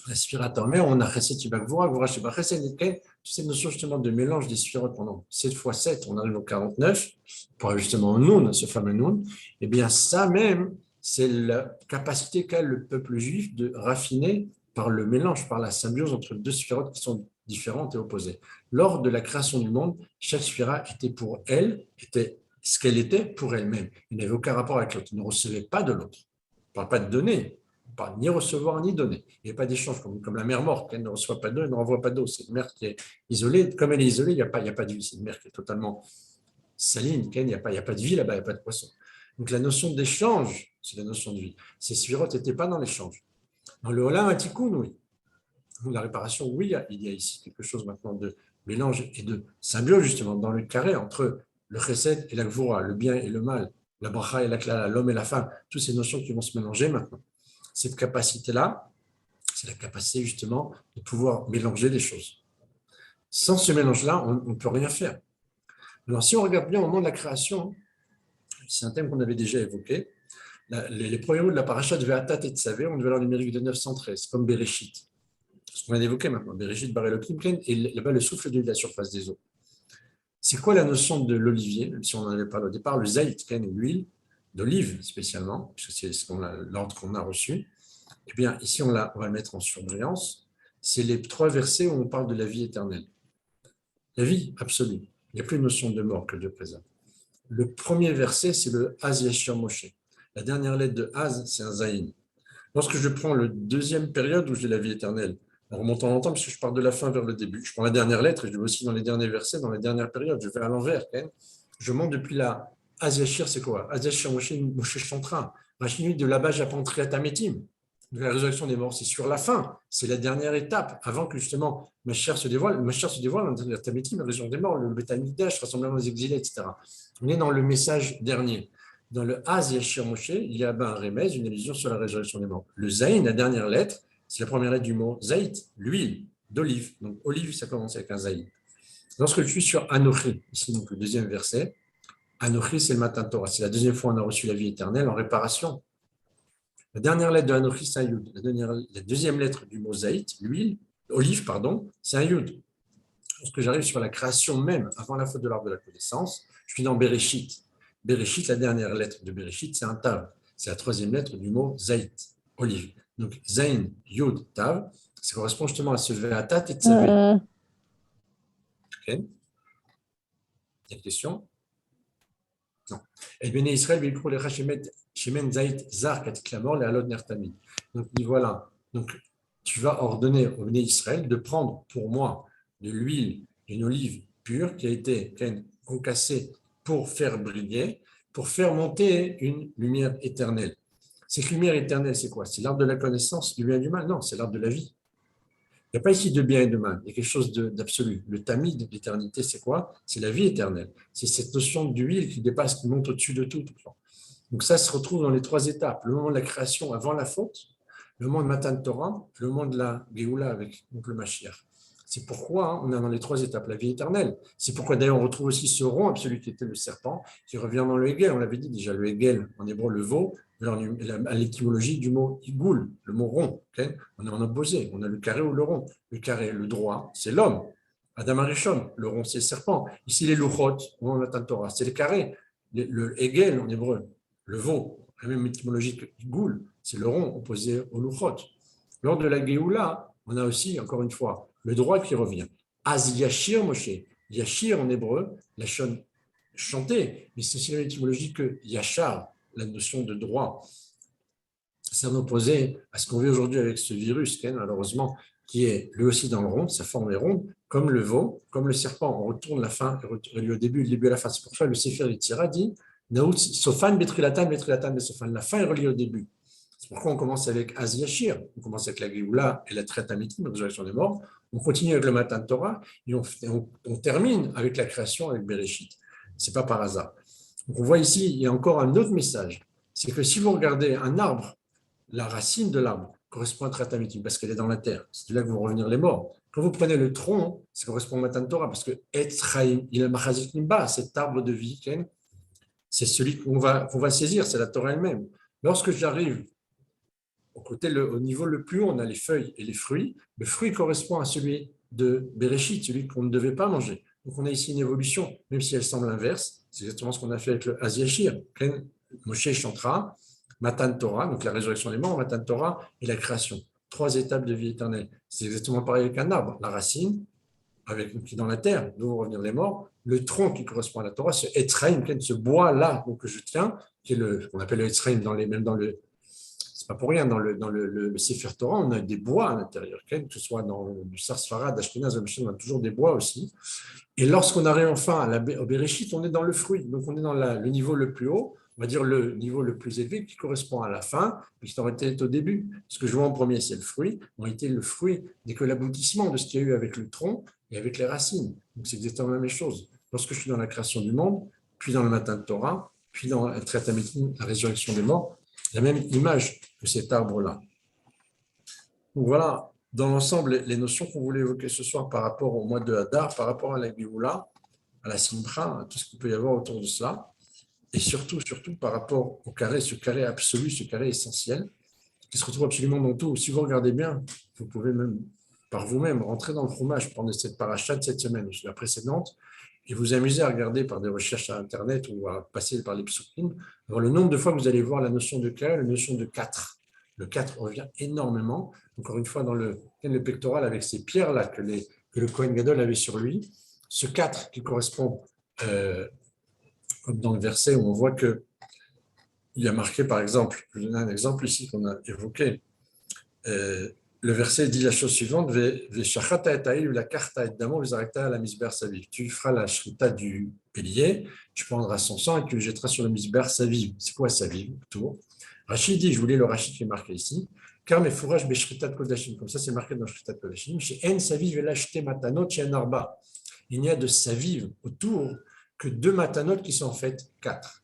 la Sphira Tormer, on a Chesed Shiba Gvura, Gvura Shiba Chesed, et toutes ces notions justement de mélange des sphirotes pendant 7 fois 7, on arrive au 49, pour justement au Noun, ce fameux Noun, et bien ça même, c'est la capacité qu'a le peuple juif de raffiner par le mélange, par la symbiose entre deux sphirotes qui sont différentes et opposées. Lors de la création du monde, chaque sphira était pour elle, était ce qu'elle était pour elle-même. Il n'avait aucun rapport avec l'autre, il ne recevait pas de l'autre. On ne parle pas de donner, on ne parle ni recevoir ni donner. Il n'y a pas d'échange, comme la mer morte, elle ne reçoit pas d'eau, elle ne renvoie pas d'eau. C'est une mer qui est isolée. Comme elle est isolée, il n'y a pas de vie. C'est une mer qui est totalement saline, il n'y a pas de vie là-bas, il n'y a pas de poisson. Donc la notion d'échange, c'est la notion de vie. Ces sphirotes n'étaient pas dans l'échange. Dans le Olam Atikoun, oui. La réparation, oui, il y a ici quelque chose maintenant de mélange et de symbiose, justement, dans le carré entre le chesed et la gvura, le bien et le mal, la bracha et la klala, l'homme et la femme, toutes ces notions qui vont se mélanger maintenant. Cette capacité-là, c'est la capacité, justement, de pouvoir mélanger les choses. Sans ce mélange-là, on ne peut rien faire. Alors, si on regarde bien au moment de la création, c'est un thème qu'on avait déjà évoqué, les premiers mots de la paracha de Ve'atat et Tsavé ont une valeur numérique de 913, comme Bereshit. Ce qu'on vient d'évoquer maintenant, Bereshit bar Elohim, et là-bas le souffle de la surface des eaux. C'est quoi la notion de l'olivier, même si on n'en avait pas au départ, le zaït, l'huile d'olive spécialement, puisque c'est l'ordre qu'on a reçu. Eh bien, ici, on va le mettre en surbrillance. C'est les 3 versets où on parle de la vie éternelle. La vie absolue. Il n'y a plus de notion de mort que Dieu préserve. Le premier verset, c'est le Az Yashir Moshe. La dernière lettre de Az, c'est un zaïn. Lorsque je prends la deuxième période où j'ai la vie éternelle, en remontant longtemps, parce que je pars de la fin vers le début, je prends la dernière lettre et je vais aussi dans les derniers versets, dans la dernière période, je vais à l'envers. Je monte depuis la Az Yashir, c'est quoi? Az Yashir Moshe Chantra. Rachinui de là-bas, j'apprends Triatametim. La résurrection des morts, c'est sur la fin, c'est la dernière étape, avant que justement ma chair se dévoile. Ma chair se dévoile, la Tamétim, la résurrection des morts, le Beth Amikdash, rassemblement des exilés, etc. On est dans le message dernier. Dans le Az Yashir Moshe, il y a un remède, une allusion sur la résurrection des morts. Le Zayin, la dernière lettre, c'est la première lettre du mot Zaït, l'huile d'olive. Donc olive, ça commence avec un Zayin. Lorsque je suis sur Anochi, ici donc le deuxième verset, Anochi, c'est le matin Torah. C'est la deuxième fois qu'on a reçu la vie éternelle en réparation. La dernière lettre de Anochi, c'est un Yud. La deuxième lettre du mot Zaït, l'huile, olive, pardon, c'est un Yud. Lorsque j'arrive sur la création même, avant la faute de l'arbre de la connaissance, je suis dans Bereshit. Bereshit, la dernière lettre de Bereshit, c'est un Tav. C'est la troisième lettre du mot Zaït, olive. Donc Zain, Yud, Tav, ça correspond justement à ce Ve'atat et Tzavé. Ok. Il y a une question? Non. Et bien Israël, il les Shemen Zaït Zar Katiklamor, les Alod Nertamid. Donc voilà. Donc tu vas ordonner au Béné Israël de prendre pour moi de l'huile d'une olive pure qui a été concassée pour faire briller, pour faire monter une lumière éternelle. Cette lumière éternelle, c'est quoi? C'est l'arbre de la connaissance du bien et du mal? Non, c'est l'arbre de la vie. Il n'y a pas ici de bien et de mal, il y a quelque chose d'absolu. Le tamid, l'éternité, c'est quoi? C'est la vie éternelle. C'est cette notion d'huile qui dépasse, qui monte au-dessus de tout. Donc ça se retrouve dans les 3 étapes. Le moment de la création avant la faute, le moment de Matan Torah, le moment de la Géoula avec donc le Mashiach. C'est pourquoi on est dans les 3 étapes, la vie éternelle. C'est pourquoi d'ailleurs on retrouve aussi ce rond absolu qui était le serpent, qui revient dans le Hegel. On l'avait dit déjà, le Hegel, en hébreu, le veau, à l'étymologie du mot Igoul, le mot rond. Okay, on est en opposé, on a le carré ou le rond. Le carré, le droit, c'est l'homme. Adam Arishon, le rond, c'est le serpent. Ici, les Luchot, on Matan Torah, c'est le carré. le Hegel en hébreu, le veau, la même étymologie que Goul, c'est le rond opposé au Luchot. Lors de la Géoula, on a aussi, encore une fois, le droit qui revient. Az Yashir Moshe. Yashir en hébreu, la chon chanter, mais c'est aussi la même étymologie que Yachar, la notion de droit. C'est un opposé à ce qu'on vit aujourd'hui avec ce virus, malheureusement, qui est lui aussi dans le rond, sa forme est ronde, comme le veau, comme le serpent. On retourne la fin, au début, le début à la fin. C'est pour ça que le Sefer Yetzira dit Naout Sofan Betrilatan, Betrilatan, Besofan. La fin est reliée au début. C'est pourquoi on commence avec Az Yashir, on commence avec la Géoula et la Tret Amitim, la résurrection des morts. On continue avec le Matan Torah et on termine avec la création, avec Bereshit. Ce n'est pas par hasard. Donc on voit ici, il y a encore un autre message. C'est que si vous regardez un arbre, la racine de l'arbre correspond à Tret Amitim parce qu'elle est dans la terre. C'est de là que vont revenir les morts. Quand vous prenez le tronc, ça correspond au Matan Torah parce que Etz Chaim, il a Machazik Nimba, cet arbre de vie, c'est celui qu'on va saisir, c'est la Torah elle-même. Lorsque j'arrive au niveau le plus haut, on a les feuilles et les fruits. Le fruit correspond à celui de Bereshit, celui qu'on ne devait pas manger. Donc on a ici une évolution, même si elle semble inverse. C'est exactement ce qu'on a fait avec le Az Yashir. Moshe chantera Matan Torah, donc la résurrection des morts, Matan Torah et la création. 3 étapes de vie éternelle. C'est exactement pareil avec un arbre. La racine, qui est dans la terre, d'où vont revenir les morts. Le tronc qui correspond à la Torah, ce Etzraïm, ce bois-là que je tiens, qui est qu'on appelle le Etzraïm, même dans le. C'est pas pour rien, dans le Sefer Torah, on a des bois à l'intérieur, que ce soit dans le Sarsfarad, Ashkenaz, on a toujours des bois aussi. Et lorsqu'on arrive enfin au Bereshit, on est dans le fruit. Donc on est dans le niveau le plus haut, on va dire le niveau le plus élevé qui correspond à la fin, mais qui aurait été au début. Ce que je vois en premier, c'est le fruit. En réalité, le fruit n'est que l'aboutissement de ce qu'il y a eu avec le tronc et avec les racines. Donc c'est exactement la même chose. Lorsque je suis dans la création du monde, puis dans le matin de Torah, puis dans la résurrection des morts, la même image que cet arbre-là. Donc voilà, dans l'ensemble, les notions qu'on voulait évoquer ce soir par rapport au mois de Hadar, par rapport à la Géoula, à la Simcha, à tout ce qu'il peut y avoir autour de cela, et surtout par rapport au carré, ce carré absolu, ce carré essentiel, qui se retrouve absolument dans tout. Si vous regardez bien, vous pouvez même, par vous-même, rentrer dans le fromage pendant cette paracha de cette semaine, ou la précédente, et vous amuser à regarder par des recherches à Internet ou à passer par les psukim, le nombre de fois que vous allez voir la notion de carré, la notion de 4. Le 4 revient énormément. Encore une fois, dans le pectoral, avec ces pierres-là que le Kohen Gadol avait sur lui, ce 4 qui correspond, comme dans le verset où on voit qu'il y a marqué, par exemple, je vous donne un exemple ici qu'on a évoqué, le verset dit la chose suivante, tu feras la shrita du bélier, tu prendras son sang et tu le jetteras sur le misber saviv. C'est quoi saviv? Tour. Rachid dit, je voulais le Rachid qui est marqué ici, car mes fourrages beshritat kodashim, comme ça c'est marqué dans shritat kodashim, chez en saviv et l'acheter matanot chez en arba. Il n'y a de saviv autour que 2 matanot qui sont en fait 4.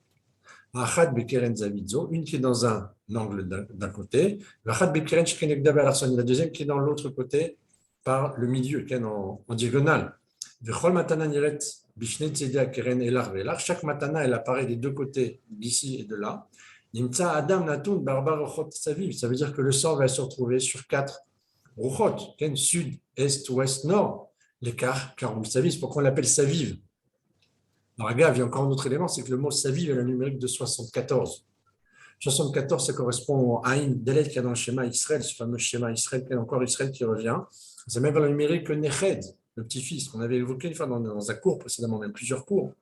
Une qui est dans un angle d'un côté, la deuxième qui est dans l'autre côté par le milieu, qui est en diagonale. Chaque matana, elle apparaît des 2 côtés, d'ici et de là. Ça veut dire que le sang va se retrouver sur 4 ruchot, sud, est, ouest, nord. L'écart, car vous savez, c'est pourquoi on l'appelle saviv. Alors, regarde, il y a encore un autre élément, c'est que le mot saviv est la numérique de 74. 74, ça correspond à une des lettres qu'il y a dans le schéma Israël, ce fameux schéma Israël, qu'il y a encore Israël qui revient. C'est même la numérique Neched, le petit-fils, qu'on avait évoqué une fois dans un cours précédemment, même plusieurs cours.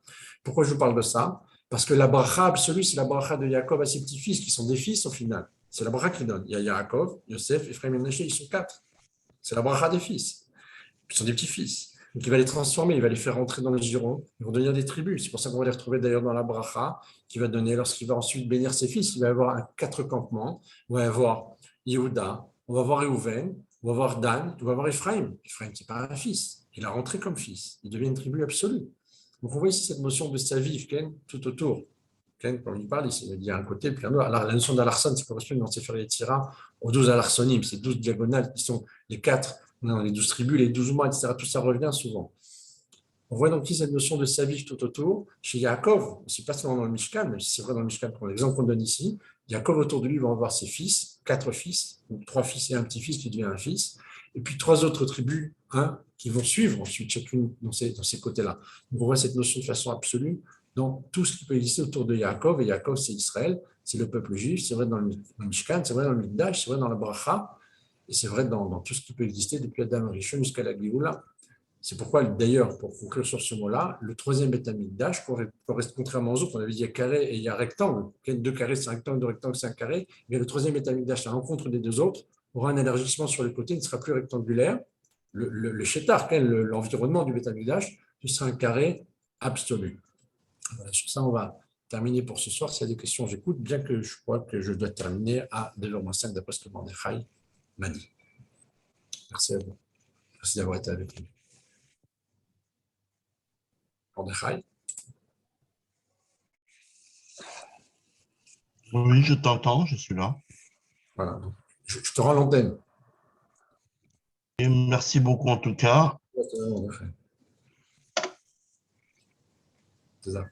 Pourquoi je vous parle de ça? Parce que la bracha absolue, c'est la bracha de Yaakov à ses petits-fils, qui sont des fils au final. C'est la bracha qui donne. Il y a Yaakov, Yosef, Ephraim et Menaché, ils sont 4. C'est la bracha des fils. Ils sont des petits-fils. Donc il va les transformer, il va les faire rentrer dans les giron, ils vont devenir des tribus. C'est pour ça qu'on va les retrouver d'ailleurs dans la bracha, qui va donner, lorsqu'il va ensuite bénir ses fils, il va y avoir 4 campements. On va avoir Yehuda, on va avoir Reuven, on va avoir Dan, on va avoir Ephraim. Ephraim, ce n'est pas un fils, il a rentré comme fils, il devient une tribu absolue. Donc on voit ici cette notion de saviv, tout autour. Quand il parle ici, il y a un côté, puis un autre. Alors, la notion d'alarson, ça correspond dans Sefer Yetzira aux 12 alarsonim, ces 12 diagonales qui sont les 4. Non, les 12 tribus, les 12 mois, etc. Tout ça revient souvent. On voit donc ici cette notion de saviv tout autour. Chez Yaakov, ce n'est pas seulement dans le Mishkan, mais c'est vrai dans le Mishkan, pour l'exemple qu'on donne ici, Yaakov autour de lui va avoir ses fils, 4 fils, donc 3 fils et un petit-fils qui devient un fils, et puis 3 autres tribus qui vont suivre ensuite chacune dans ces côtés-là. Donc on voit cette notion de façon absolue dans tout ce qui peut exister autour de Yaakov, et Yaakov, c'est Israël, c'est le peuple juif, c'est vrai dans le Mishkan, c'est vrai dans le Mikdash, c'est vrai dans la Bracha, et c'est vrai dans tout ce qui peut exister depuis Adam Rishon jusqu'à la Géoula. C'est pourquoi, d'ailleurs, pour conclure sur ce mot-là, le troisième Beth Amikdash, contrairement aux autres, on avait dit il y a carré et il y a rectangle. Deux carrés, c'est un rectangle, deux rectangles, c'est un carré. Mais le troisième Beth Amikdash, à la rencontre des deux autres, aura un élargissement sur les côtés, il ne sera plus rectangulaire. Le Shetar, l'environnement du Beth Amikdash, ce sera un carré absolu. Voilà, sur ça, on va terminer pour ce soir. S'il y a des questions, j'écoute, bien que je crois que je dois terminer à 9h05 d'après ce que Mordechai m'a dit. Merci à vous. Merci d'avoir été avec nous. Mordechai. Oui, je t'entends, je suis là. Voilà. Je te rends l'antenne. Et merci beaucoup en tout cas. C'est ça.